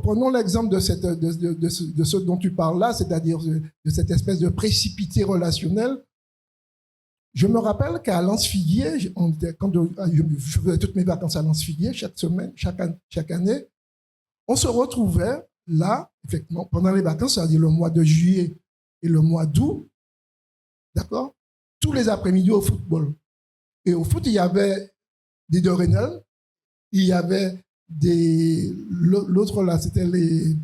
prenons l'exemple de ce dont tu parles là, c'est-à-dire de cette espèce de précipité relationnel. Je me rappelle qu'à Lens-Figuier, quand je faisais toutes mes vacances à Lens-Figuier, chaque année, on se retrouvait là, effectivement, pendant les vacances, c'est-à-dire le mois de juillet et le mois d'août, d'accord, tous les après-midi au football. Et au foot, il y avait des De Renel, il y avait l'autre là, c'était il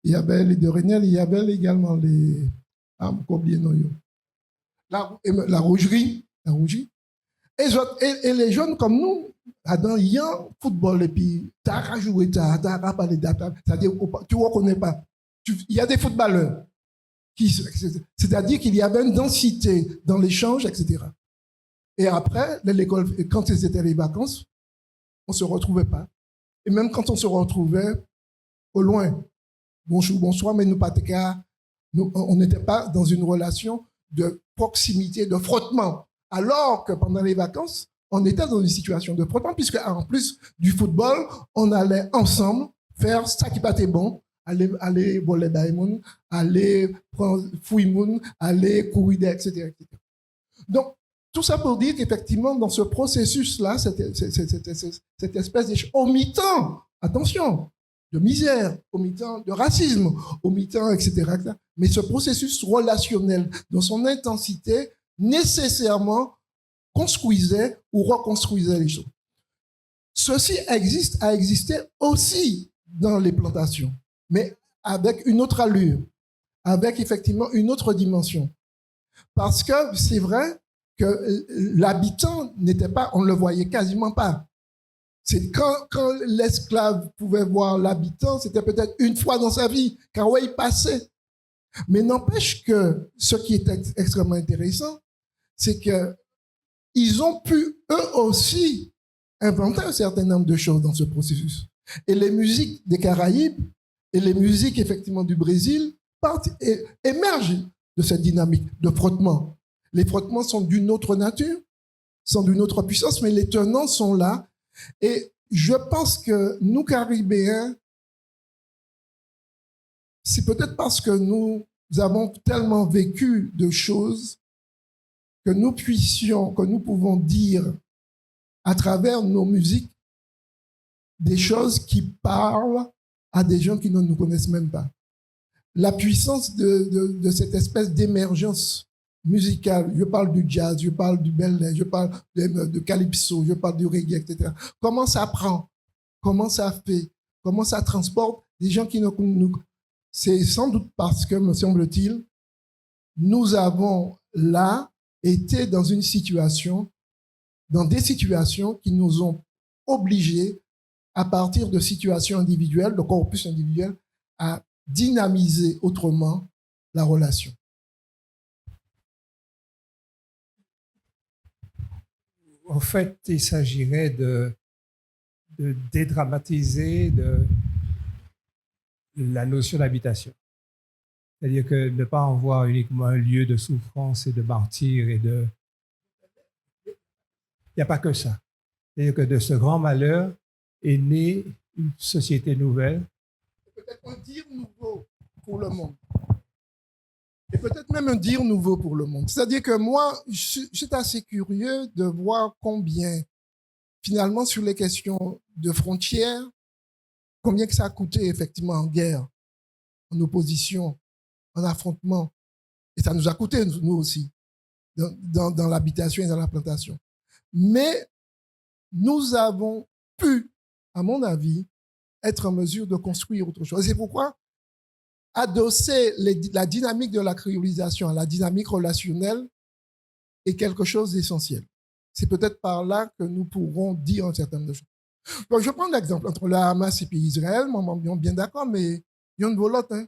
y avait les De Renel, il y avait également les, la rougerie. Et les jeunes comme nous, il y a un football, et puis tu as joué, tu as parlé, c'est-à-dire tu ne reconnais pas. Il y a des footballeurs. C'est-à-dire qu'il y avait une densité dans l'échange, etc. Et après, l'école, quand c'était les vacances, on ne se retrouvait pas. Et même quand on se retrouvait au loin, bonjour, bonsoir, mais on n'était pas dans une relation de proximité, de frottement. Alors que pendant les vacances, on était dans une situation de frottement, puisque en plus du football, on allait ensemble faire ça qui battait bon, aller voler daimon, aller prendre fouimoun, aller courir, etc., etc. Donc, tout ça pour dire qu'effectivement, dans ce processus-là, cette espèce de au mi-temps, attention, de misère, au mi-temps de racisme, au mi-temps, etc., etc., mais ce processus relationnel, dans son intensité, nécessairement construisait ou reconstruisait les choses. Ceci a existé aussi dans les plantations, mais avec une autre allure, avec effectivement une autre dimension. Parce que c'est vrai que l'habitant n'était pas, on ne le voyait quasiment pas. C'est quand l'esclave pouvait voir l'habitant, c'était peut-être une fois dans sa vie, car ouais, il passait. Mais n'empêche que ce qui est extrêmement intéressant, c'est qu'ils ont pu, eux aussi, inventer un certain nombre de choses dans ce processus. Et les musiques des Caraïbes et les musiques, effectivement, du Brésil émergent de cette dynamique de frottement. Les frottements sont d'une autre nature, sont d'une autre puissance, mais les tenants sont là. Et je pense que nous, Caribéens, c'est peut-être parce que nous avons tellement vécu de choses que nous pouvons dire à travers nos musiques des choses qui parlent à des gens qui ne nous connaissent même pas. La puissance de cette espèce d'émergence musicale, je parle du jazz, je parle du bel, je parle de calypso, je parle du reggae, etc. Comment ça prend, comment ça fait, comment ça transporte des gens qui ne nous... C'est sans doute parce que, me semble-t-il, nous avons là été dans des situations qui nous ont obligés, à partir de situations individuelles, de corpus individuel, à dynamiser autrement la relation. En fait, il s'agirait de dédramatiser la notion d'habitation. C'est-à-dire que ne pas en voir uniquement un lieu de souffrance et de martyre et de... Il n'y a pas que ça. C'est-à-dire que de ce grand malheur est née une société nouvelle. Peut-être un dire nouveau pour le monde. Et peut-être même un dire nouveau pour le monde. C'est-à-dire que moi, je suis assez curieux de voir combien, finalement, sur les questions de frontières, combien que ça a coûté effectivement en guerre, en opposition, en affrontement. Et ça nous a coûté, nous aussi, dans l'habitation et dans la plantation. Mais nous avons pu, à mon avis, être en mesure de construire autre chose. Et c'est pourquoi adosser la dynamique de la créolisation à la dynamique relationnelle est quelque chose d'essentiel. C'est peut-être par là que nous pourrons dire un certain nombre de choses. Donc, je prends l'exemple entre le Hamas et puis Israël, moi, bien d'accord, mais il y a une volotte. Hein.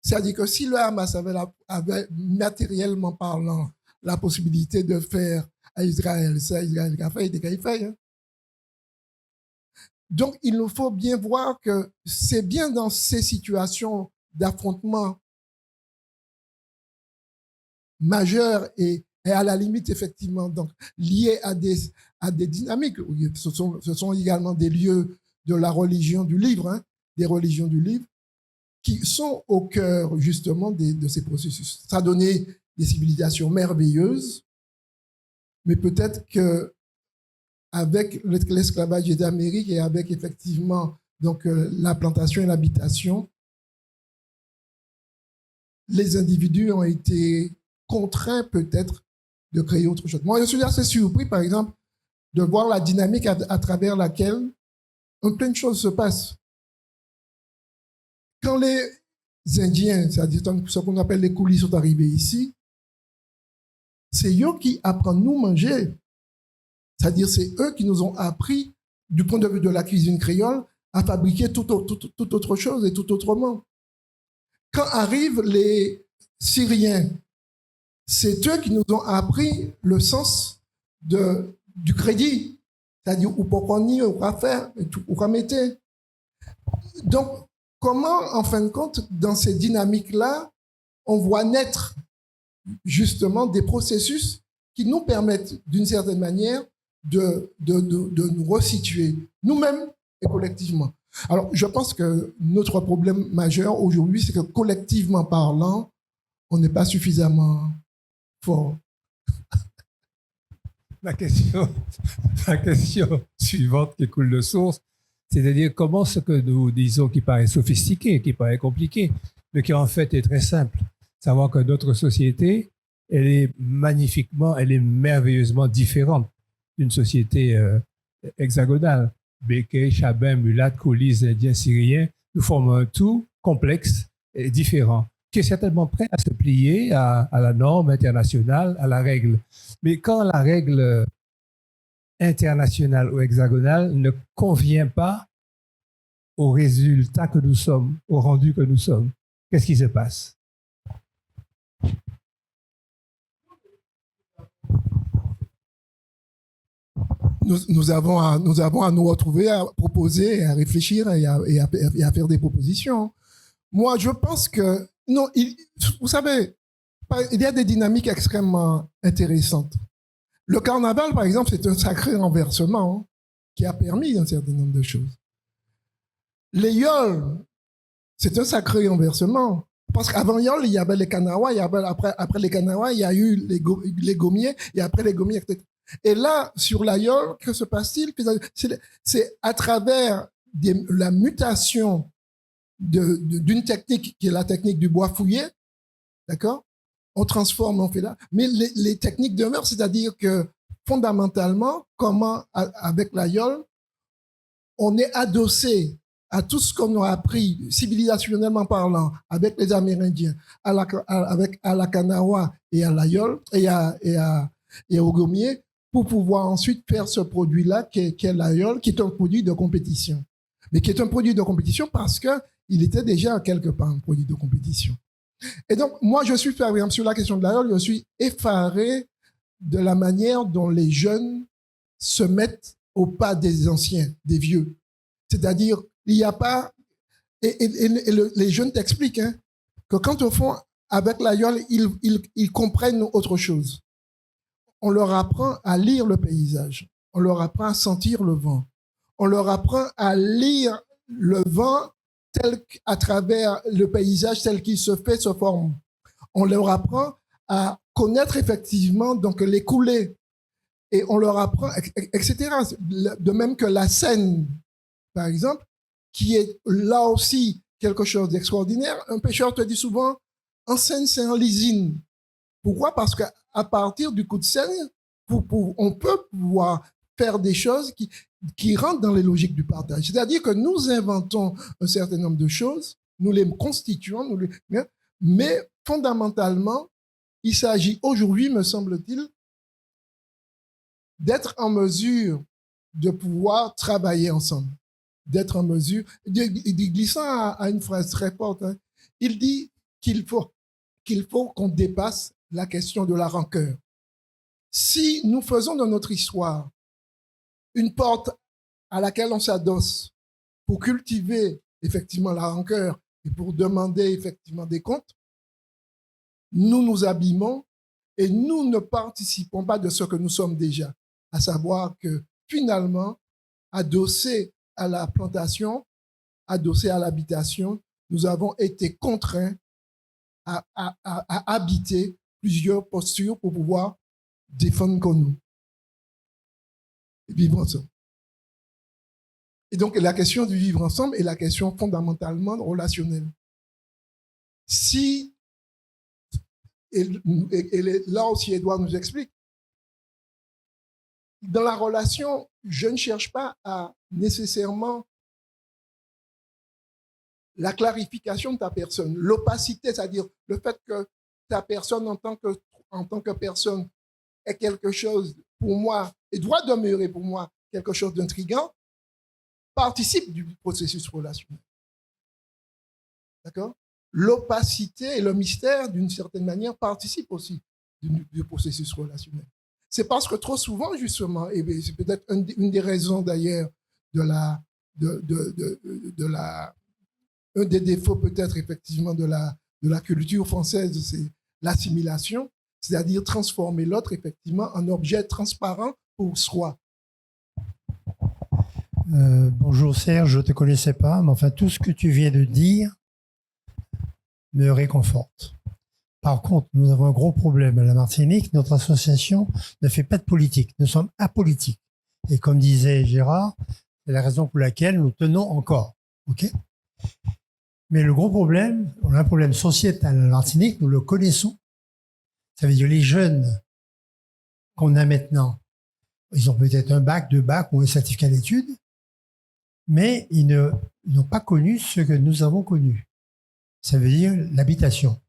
C'est-à-dire que si le Hamas avait matériellement parlant la possibilité de faire à Israël ça, Israël a fait, il fait. Hein. Donc, il nous faut bien voir que c'est bien dans ces situations d'affrontement majeurs et à la limite, effectivement, donc, liés à des dynamiques. Ce sont également des lieux de la religion du livre, hein, des religions du livre, qui sont au cœur, justement, de ces processus. Ça a donné des civilisations merveilleuses, mais peut-être que avec l'esclavage d'Amérique et avec effectivement donc, la plantation et l'habitation, les individus ont été contraints peut-être de créer autre chose. Moi, je suis assez surpris, par exemple, de voir la dynamique à travers laquelle plein de choses se passent. Quand les Indiens, c'est-à-dire ce qu'on appelle les coulis, sont arrivés ici, c'est eux qui apprennent à nous manger. C'est-à-dire, c'est eux qui nous ont appris, du point de vue de la cuisine créole, à fabriquer tout autre chose et tout autrement. Quand arrivent les Syriens, c'est eux qui nous ont appris le sens du crédit. C'est-à-dire, où pour qu'on y, où quoi faire, où quoi mettre. Donc, comment, en fin de compte, dans ces dynamiques-là, on voit naître justement des processus qui nous permettent, d'une certaine manière, de nous resituer, nous-mêmes et collectivement. Alors, je pense que notre problème majeur aujourd'hui, c'est que collectivement parlant, on n'est pas suffisamment fort. La question suivante qui coule de source, c'est-à-dire comment ce que nous disons qui paraît sophistiqué, qui paraît compliqué, mais qui en fait est très simple. Savoir que notre société, elle est magnifiquement, elle est merveilleusement différente d'une société hexagonale. Béké, Chabin, Mulat, Coulis, Indiens, Syriens, nous formons un tout complexe et différent, qui est certainement prêt à se plier à la norme internationale, à la règle. Mais quand la règle international ou hexagonal ne convient pas au résultat que nous sommes, au rendu que nous sommes. Qu'est-ce qui se passe? Nous avons à nous retrouver, à proposer, à réfléchir et à faire des propositions. Moi, je pense que, non, vous savez, il y a des dynamiques extrêmement intéressantes. Le carnaval, par exemple, c'est un sacré renversement qui a permis un certain nombre de choses. Les yoles, c'est un sacré renversement. Parce qu'avant Yol, il y avait les Kanawa, après les Kanawa, il y a eu les Gommiers, et après les Gommiers, etc. Et là, sur la Yole, que se passe-t-il? C'est à travers la mutation d'une technique qui est la technique du bois fouillé, d'accord? On transforme, on fait là. Mais les techniques demeurent, c'est-à-dire que fondamentalement, comment, avec la Yole, on est adossé à tout ce qu'on a appris, civilisationnellement parlant, avec les Amérindiens, avec à la Kanawa et à la Yole, et au Gommier, pour pouvoir ensuite faire ce produit-là, qui est la Yole, qui est un produit de compétition. Mais qui est un produit de compétition parce qu'il était déjà quelque part un produit de compétition. Et donc, moi, je suis, par exemple, sur la question de la Yole, je suis effaré de la manière dont les jeunes se mettent au pas des anciens, des vieux. C'est-à-dire, il n'y a pas... les jeunes t'expliquent que quand au fond, avec la Yole, ils comprennent autre chose. On leur apprend à lire le paysage. On leur apprend à sentir le vent. On leur apprend à lire le vent à travers le paysage tel qu'il se fait, se forme. On leur apprend à connaître effectivement donc les coulées. Et on leur apprend, etc. De même que la scène, par exemple, qui est là aussi quelque chose d'extraordinaire. Un pêcheur te dit souvent, en Seine, c'est en lysine. Pourquoi? Parce qu'à partir du coup de Seine, on peut pouvoir faire des choses qui rentrent dans les logiques du partage. C'est-à-dire que nous inventons un certain nombre de choses, nous les constituons, mais fondamentalement, il s'agit aujourd'hui, me semble-t-il, d'être en mesure de pouvoir travailler ensemble. D'être en mesure, glissant à une phrase très forte, il dit qu'il faut qu'on dépasse la question de la rancœur. Si nous faisons de notre histoire une porte à laquelle on s'adosse pour cultiver effectivement la rancœur et pour demander effectivement des comptes, nous nous abîmons et nous ne participons pas de ce que nous sommes déjà, à savoir que finalement, adossés à la plantation, adossés à l'habitation, nous avons été contraints à habiter plusieurs postures pour pouvoir défendre comme nous et vivre ensemble. Et donc, la question du vivre ensemble est la question fondamentalement relationnelle. Si, et là aussi, Edouard nous explique, dans la relation, je ne cherche pas à nécessairement la clarification de ta personne, l'opacité, c'est-à-dire le fait que ta personne en tant que personne est quelque chose pour moi, et doit demeurer pour moi quelque chose d'intriguant, participe du processus relationnel. D'accord? L'opacité et le mystère, d'une certaine manière, participent aussi du processus relationnel. C'est parce que trop souvent, justement, et c'est peut-être une des raisons d'ailleurs un des défauts peut-être effectivement de la culture française, c'est l'assimilation, c'est-à-dire transformer l'autre effectivement en objet transparent pour soi. Bonjour Serge, je ne te connaissais pas, mais enfin tout ce que tu viens de dire me réconforte. Par contre, nous avons un gros problème à la Martinique. Notre association ne fait pas de politique. Nous sommes apolitiques. Et comme disait Gérard, c'est la raison pour laquelle nous tenons encore. OK ? Mais le gros problème, on a un problème sociétal à la Martinique, nous le connaissons. Ça veut dire les jeunes qu'on a maintenant, ils ont peut-être un bac, 2 bacs ou un certificat d'études, mais ils n'ont pas connu ce que nous avons connu. Ça veut dire l'habitation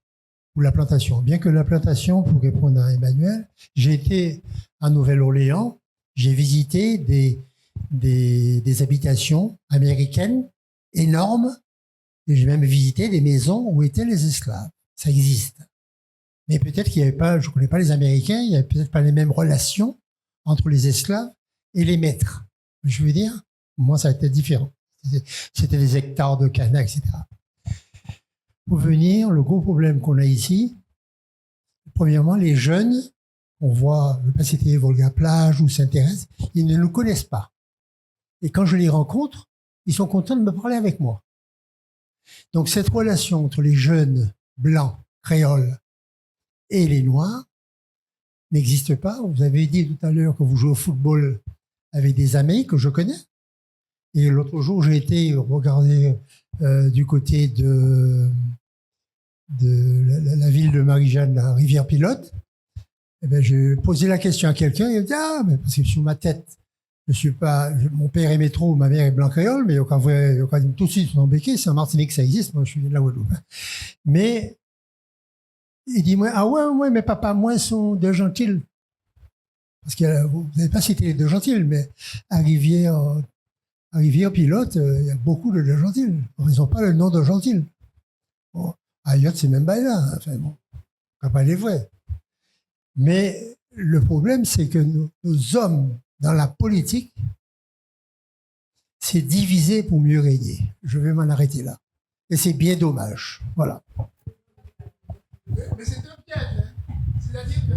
ou la plantation. Bien que la plantation, pour répondre à Emmanuel, j'ai été à Nouvelle-Orléans j'ai visité des habitations américaines énormes, et j'ai même visité des maisons où étaient les esclaves. Ça existe. Mais peut-être qu'il n'y avait pas, je ne connais pas les Américains, il n'y avait peut-être pas les mêmes relations entre les esclaves et les maîtres. Je veux dire, moi, ça a été différent. C'était des hectares de canne, etc. Pour venir, le gros problème qu'on a ici, premièrement, les jeunes, on voit, je ne sais pas si c'était Volga Plage ou s'intéressent, ils ne nous connaissent pas. Et quand je les rencontre, ils sont contents de me parler avec moi. Donc cette relation entre les jeunes blancs, créoles, et les noirs n'existe pas. Vous avez dit tout à l'heure que vous jouez au football avec des amis que je connais. Et l'autre jour, j'ai été regarder du côté de la ville de Marie-Jeanne, la Rivière-Pilote. Et ben, j'ai posé la question à quelqu'un, il a dit, ah, mais parce que sur ma tête, je suis pas, mon père est métro, ma mère est blanc créole, mais quand tout de suite, sont embêqués, c'est en Martinique que ça existe, moi je suis de la Guadeloupe. Mais, il dit, ah ouais, mais papa, moi, sont de Gentil. Parce que vous n'avez pas cité les de Gentil, mais à Rivière-Pilote, il y a beaucoup de Gentil. Ils n'ont pas le nom de Gentil. Bon, ailleurs, c'est même pas là. Enfin bon, ça pas les vrais. Mais le problème, c'est que nos hommes dans la politique, c'est diviser pour mieux régner. Je vais m'en arrêter là. Et c'est bien dommage. Voilà. Mais c'est un piège. Hein. C'est-à-dire que,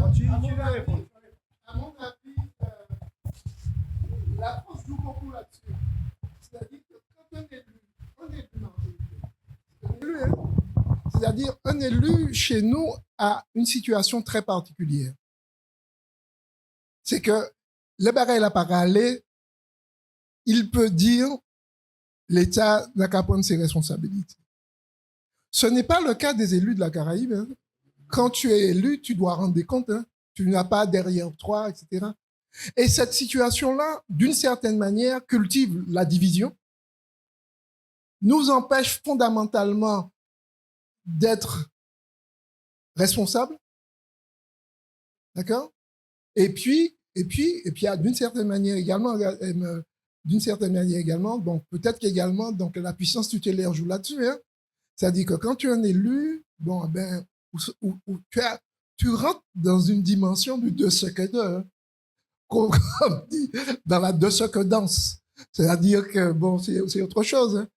à mon avis, la France joue beaucoup là-dessus. C'est-à-dire que quand un élu c'est-à-dire un élu chez nous a une situation très particulière. C'est que le barrel n'a pas râlé, il peut dire l'État n'a qu'à prendre ses responsabilités. Ce n'est pas le cas des élus de la Caraïbe. Hein. Quand tu es élu, tu dois rendre des comptes. Hein. Tu n'as pas derrière toi, etc. Et cette situation-là, d'une certaine manière, cultive la division, nous empêche fondamentalement d'être responsables. D'accord ? Et puis, d'une certaine manière également, donc peut-être qu'également, donc la puissance tutélaire joue là-dessus. Hein. C'est-à-dire que quand tu es un élu, bon, ben, tu rentres dans une dimension du de ce que de, hein, comme dit, dans la de ce que danse. C'est-à-dire que bon, c'est autre chose. Hein.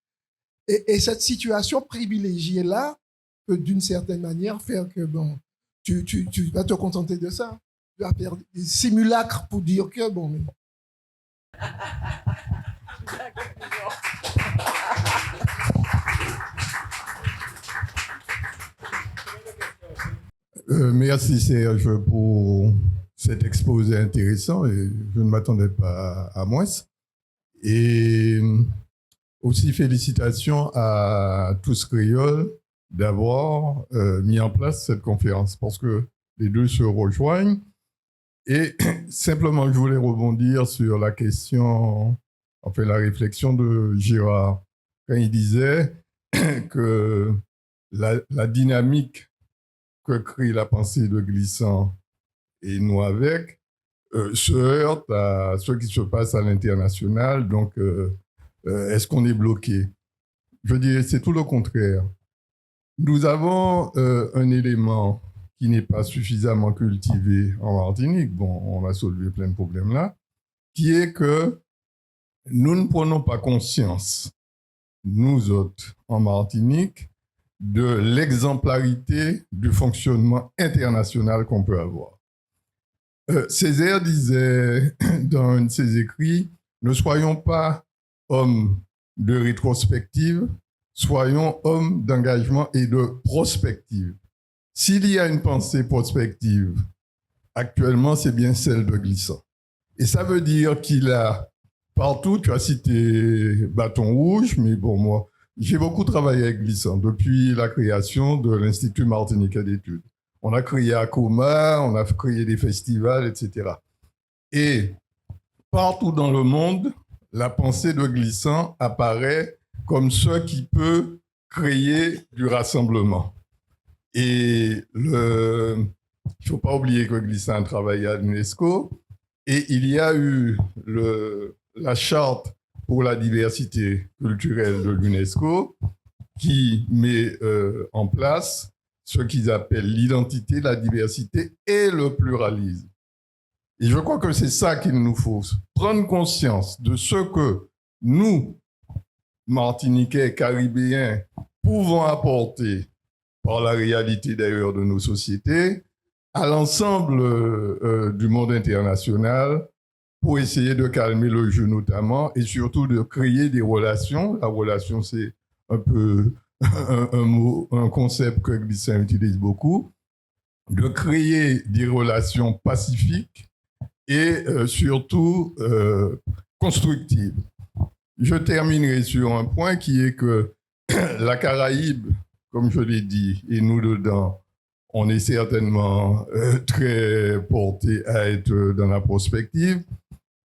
Et cette situation privilégiée-là peut d'une certaine manière faire que bon, tu vas te contenter de ça. Tu vas faire des simulacres pour dire que bon. Mais... Merci Serge pour cet exposé intéressant et je ne m'attendais pas à moins. Et aussi félicitations à tous créoles d'avoir mis en place cette conférence parce que les deux se rejoignent. Et simplement, je voulais rebondir sur la question, enfin la réflexion de Gérard quand il disait que la dynamique que crée la pensée de Glissant et nous avec se heurte à ce qui se passe à l'international. Donc, est-ce qu'on est bloqué? Je dirais c'est tout le contraire. Nous avons un élément qui n'est pas suffisamment cultivé en Martinique. Bon, on a soulevé plein de problèmes là, qui est que nous ne prenons pas conscience, nous autres, en Martinique, de l'exemplarité du fonctionnement international qu'on peut avoir. Césaire disait dans un de ses écrits, ne soyons pas hommes de rétrospective, soyons hommes d'engagement et de prospective. S'il y a une pensée prospective, actuellement, c'est bien celle de Glissant. Et ça veut dire qu'il a partout, tu as cité Bâton Rouge, mais bon, moi, j'ai beaucoup travaillé avec Glissant depuis la création de l'Institut martiniquais d'études. On a créé Akoma, on a créé des festivals, etc. Et partout dans le monde, la pensée de Glissant apparaît comme ce qui peut créer du rassemblement. Et il ne faut pas oublier que Glissant a travaillé à l'UNESCO Et il y a eu la charte pour la diversité culturelle de l'UNESCO qui met en place ce qu'ils appellent l'identité, la diversité et le pluralisme. Et je crois que c'est ça qu'il nous faut, prendre conscience de ce que nous, Martiniquais, Caribéens, pouvons apporter par la réalité d'ailleurs de nos sociétés à l'ensemble du monde international pour essayer de calmer le jeu notamment et surtout de créer des relations. La relation, c'est un peu un concept que Glissant utilise beaucoup, de créer des relations pacifiques et surtout constructives. Je terminerai sur un point qui est que la Caraïbe, comme je l'ai dit, et nous dedans, on est certainement très porté à être dans la prospective.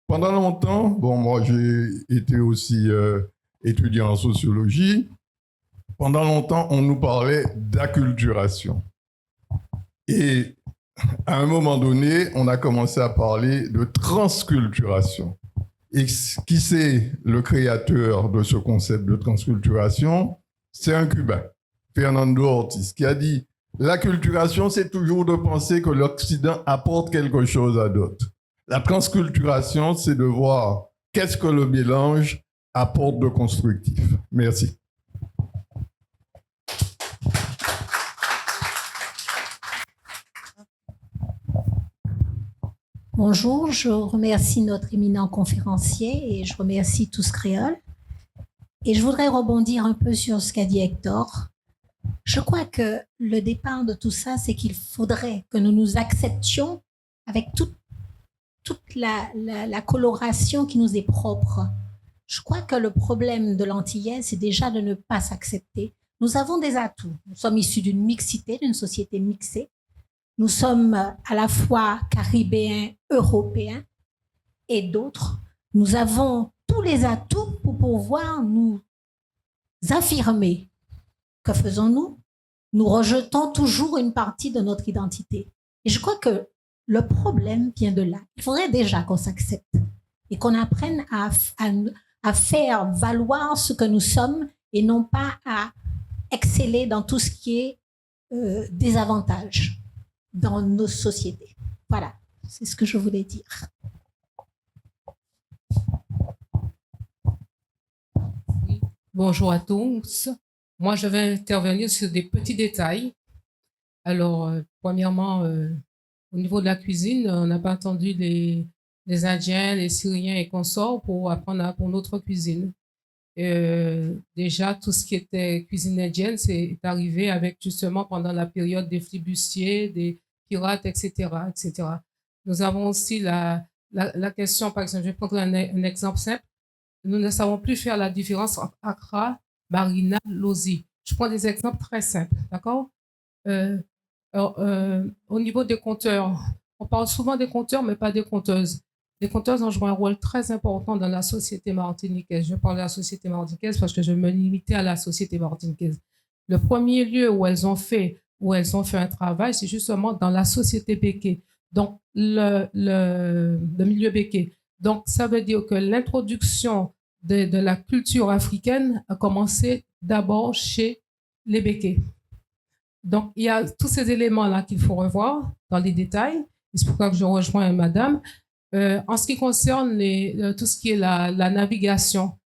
Pendant longtemps, bon, moi j'ai été aussi étudiant en sociologie. Pendant longtemps, on nous parlait d'acculturation. Et à un moment donné, on a commencé à parler de transculturation. Et qui c'est le créateur de ce concept de transculturation? C'est un Cubain, Fernando Ortiz, qui a dit « L'acculturation, c'est toujours de penser que l'Occident apporte quelque chose à d'autres. La transculturation, c'est de voir qu'est-ce que le mélange apporte de constructif. » Merci. Bonjour, je remercie notre éminent conférencier et je remercie tous Créoles. Et je voudrais rebondir un peu sur ce qu'a dit Hector. Je crois que le départ de tout ça, c'est qu'il faudrait que nous nous acceptions avec toute la coloration qui nous est propre. Je crois que le problème de l'antillais, c'est déjà de ne pas s'accepter. Nous avons des atouts. Nous sommes issus d'une mixité, d'une société mixée. Nous sommes à la fois caribéens, européens et d'autres. Nous avons tous les atouts pour pouvoir nous affirmer. Que faisons-nous? Nous rejetons toujours une partie de notre identité. Et je crois que le problème vient de là. Il faudrait déjà qu'on s'accepte et qu'on apprenne à faire valoir ce que nous sommes et non pas à exceller dans tout ce qui est désavantage dans nos sociétés. Voilà, c'est ce que je voulais dire. Oui. Bonjour à tous. Moi, je vais intervenir sur des petits détails. Alors, premièrement, au niveau de la cuisine, on n'a pas entendu les Indiens, les Syriens et consorts pour apprendre pour notre cuisine. Déjà, tout ce qui était cuisine indienne, c'est arrivé avec justement pendant la période des flibustiers, des pirates, etc., etc. Nous avons aussi la question, par exemple, je vais prendre un exemple simple. Nous ne savons plus faire la différence entre Accra, Marina, Lozi. Je prends des exemples très simples, d'accord? Au niveau des compteurs, on parle souvent des compteurs, mais pas des compteuses. Les compteuses ont joué un rôle très important dans la société martiniquaise. Je parle de la société martiniquaise parce que je me limitais à la société martiniquaise. Le premier lieu où elles ont fait un travail, c'est justement dans la société béké, donc le milieu béké. Donc, ça veut dire que l'introduction de la culture africaine a commencé d'abord chez les békés. Donc, il y a tous ces éléments-là qu'il faut revoir dans les détails. C'est pourquoi je rejoins madame. En ce qui concerne tout ce qui est la navigation,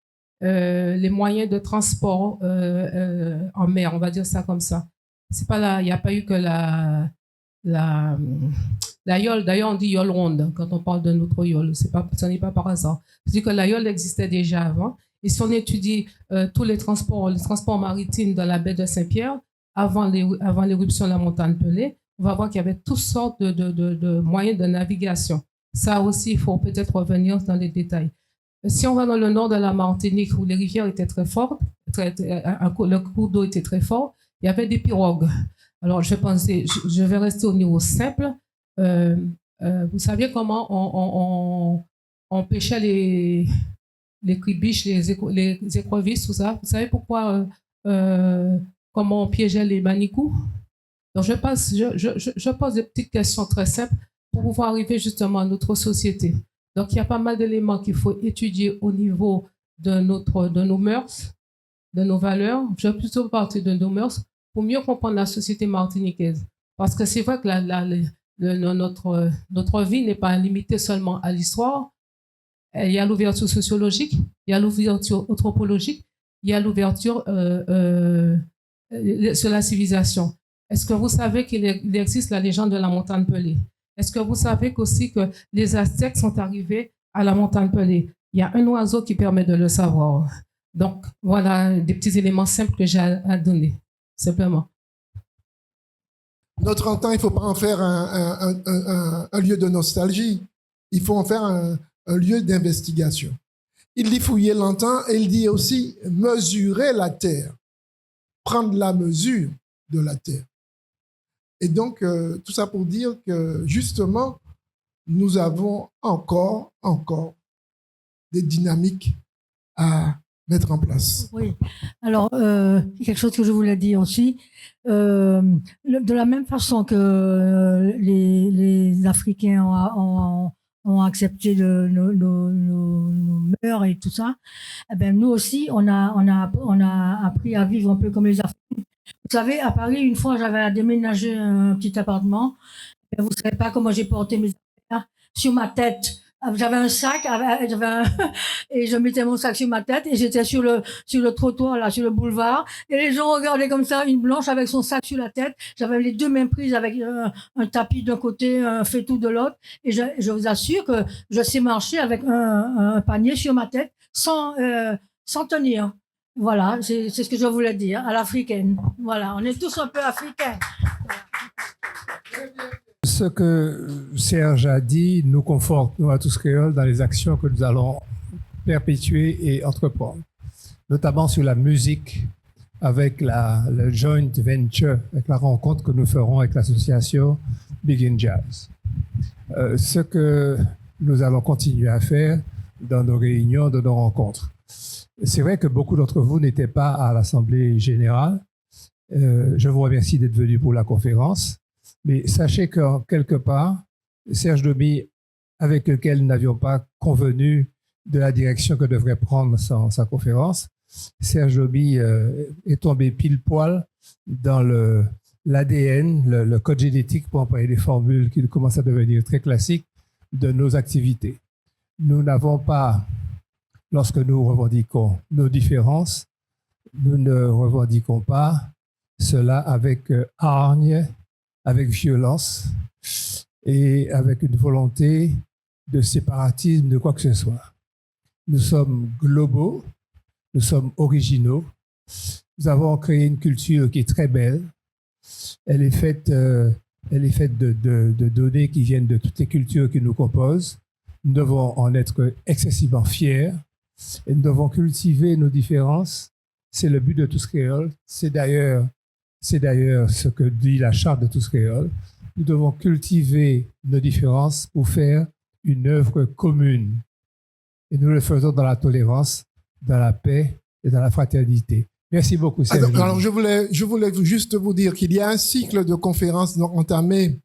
les moyens de transport en mer, on va dire ça comme ça. C'est pas là, il n'y a pas eu que la yole. D'ailleurs, on dit yole ronde quand on parle de notre yole. Ce n'est pas par hasard. C'est que la yole existait déjà avant. Et si on étudie tous les transports maritimes dans la baie de Saint-Pierre, avant l'éruption de la montagne Pelée, on va voir qu'il y avait toutes sortes de moyens de navigation. Ça aussi, il faut peut-être revenir dans les détails. Si on va dans le nord de la Martinique, où les rivières étaient très fortes, le cours d'eau était très fort, il y avait des pirogues. Alors, je vais rester au niveau simple. Vous saviez comment on pêchait les cribiches, les écrevisses, tout ça? Vous savez pourquoi, comment on piégeait les manicous? Donc, je pose des petites questions très simples. pour pouvoir arriver justement à notre société. Donc, il y a pas mal d'éléments qu'il faut étudier au niveau de nos mœurs, de nos valeurs. Je vais plutôt partir de nos mœurs pour mieux comprendre la société martiniquaise. Parce que c'est vrai que notre vie n'est pas limitée seulement à l'histoire. Il y a l'ouverture sociologique, il y a l'ouverture anthropologique, il y a l'ouverture sur la civilisation. Est-ce que vous savez qu'il existe la légende de la montagne Pelée? Est-ce que vous savez aussi que les Aztèques sont arrivés à la montagne Pelée? Il y a un oiseau qui permet de le savoir. Donc, voilà des petits éléments simples que j'ai à donner, simplement. Notre temps, il ne faut pas en faire un lieu de nostalgie. Il faut en faire un lieu d'investigation. Il dit fouiller longtemps et il dit aussi mesurer la terre, prendre la mesure de la terre. Et donc, tout ça pour dire que justement, nous avons encore des dynamiques à mettre en place. Oui, alors, quelque chose que je voulais dire aussi, de la même façon que les Africains ont accepté nos mœurs et tout ça, eh ben, nous aussi, on a appris à vivre un peu comme les Africains. Vous savez, à Paris, une fois, j'avais déménagé un petit appartement. Et vous ne savez pas comment j'ai porté mes affaires sur ma tête. J'avais un sac, et je mettais mon sac sur ma tête et j'étais sur le trottoir, là, sur le boulevard. Et les gens regardaient comme ça, une blanche avec son sac sur la tête. J'avais les deux mains prises avec un tapis d'un côté, un faitout de l'autre. Et je vous assure que je sais marcher avec un panier sur ma tête sans tenir. Voilà, c'est ce que je voulais dire, à l'africaine. Voilà, on est tous un peu africains. Ce que Serge a dit nous conforte, nous à tous créoles, dans les actions que nous allons perpétuer et entreprendre, notamment sur la musique, avec le joint venture, avec la rencontre que nous ferons avec l'association Begin Jazz. Ce que nous allons continuer à faire dans nos réunions, dans nos rencontres. C'est vrai que beaucoup d'entre vous n'étaient pas à l'Assemblée générale. Je vous remercie d'être venus pour la conférence. Mais sachez que quelque part, Serge Domy, avec lequel nous n'avions pas convenu de la direction que devrait prendre sa conférence, Serge Domy est tombé pile poil dans l'ADN, le code génétique, pour employer des formules qui commencent à devenir très classiques, de nos activités. Nous n'avons pas, lorsque nous revendiquons nos différences, nous ne revendiquons pas cela avec hargne, avec violence et avec une volonté de séparatisme de quoi que ce soit. Nous sommes globaux, nous sommes originaux, nous avons créé une culture qui est très belle. Elle est faite de données qui viennent de toutes les cultures qui nous composent. Nous devons en être excessivement fiers et nous devons cultiver nos différences. C'est le but de Tous Créoles. C'est d'ailleurs ce que dit la charte de Tous Créoles. Nous devons cultiver nos différences pour faire une œuvre commune. Et nous le faisons dans la tolérance, dans la paix et dans la fraternité. Merci beaucoup, Serge. Alors, je voulais juste vous dire qu'il y a un cycle de conférences entamé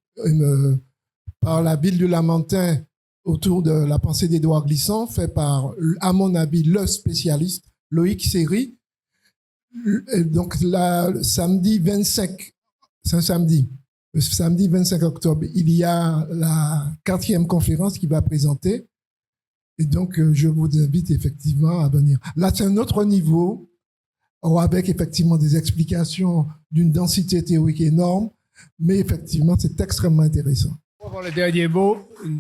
par la ville du Lamentin autour de la pensée d'Édouard Glissant, fait par, à mon avis, le spécialiste, Loïc Séry. Donc, le samedi 25, c'est un samedi, le samedi 25 octobre, il y a la 4e conférence qui va présenter. Et donc, je vous invite effectivement à venir. Là, c'est un autre niveau, avec effectivement des explications d'une densité théorique énorme, mais effectivement, c'est extrêmement intéressant. Pour avoir le dernier mot,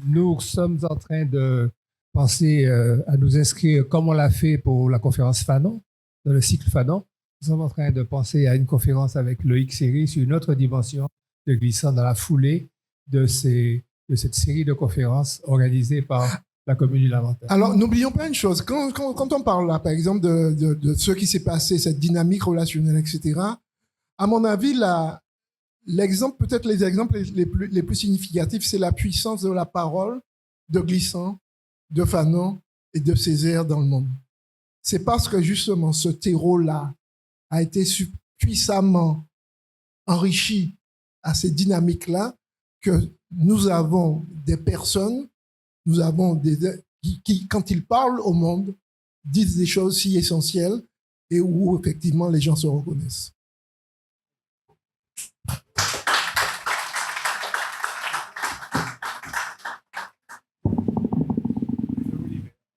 nous sommes en train de penser à nous inscrire, comme on l'a fait pour la conférence Fanon, dans le cycle Fanon. Nous sommes en train de penser à une conférence avec Loïc Séry sur une autre dimension de Glissant dans la foulée de cette série de conférences organisées par la commune du Lamentin. Alors, n'oublions pas une chose. Quand on parle là, par exemple, de ce qui s'est passé, cette dynamique relationnelle, etc., à mon avis, peut-être les exemples les plus significatifs, c'est la puissance de la parole de Glissant, de Fanon et de Césaire dans le monde. C'est parce que justement, ce terreau-là a été puissamment enrichi à ces dynamiques-là que nous avons des personnes, nous avons qui, quand ils parlent au monde, disent des choses si essentielles et où effectivement les gens se reconnaissent.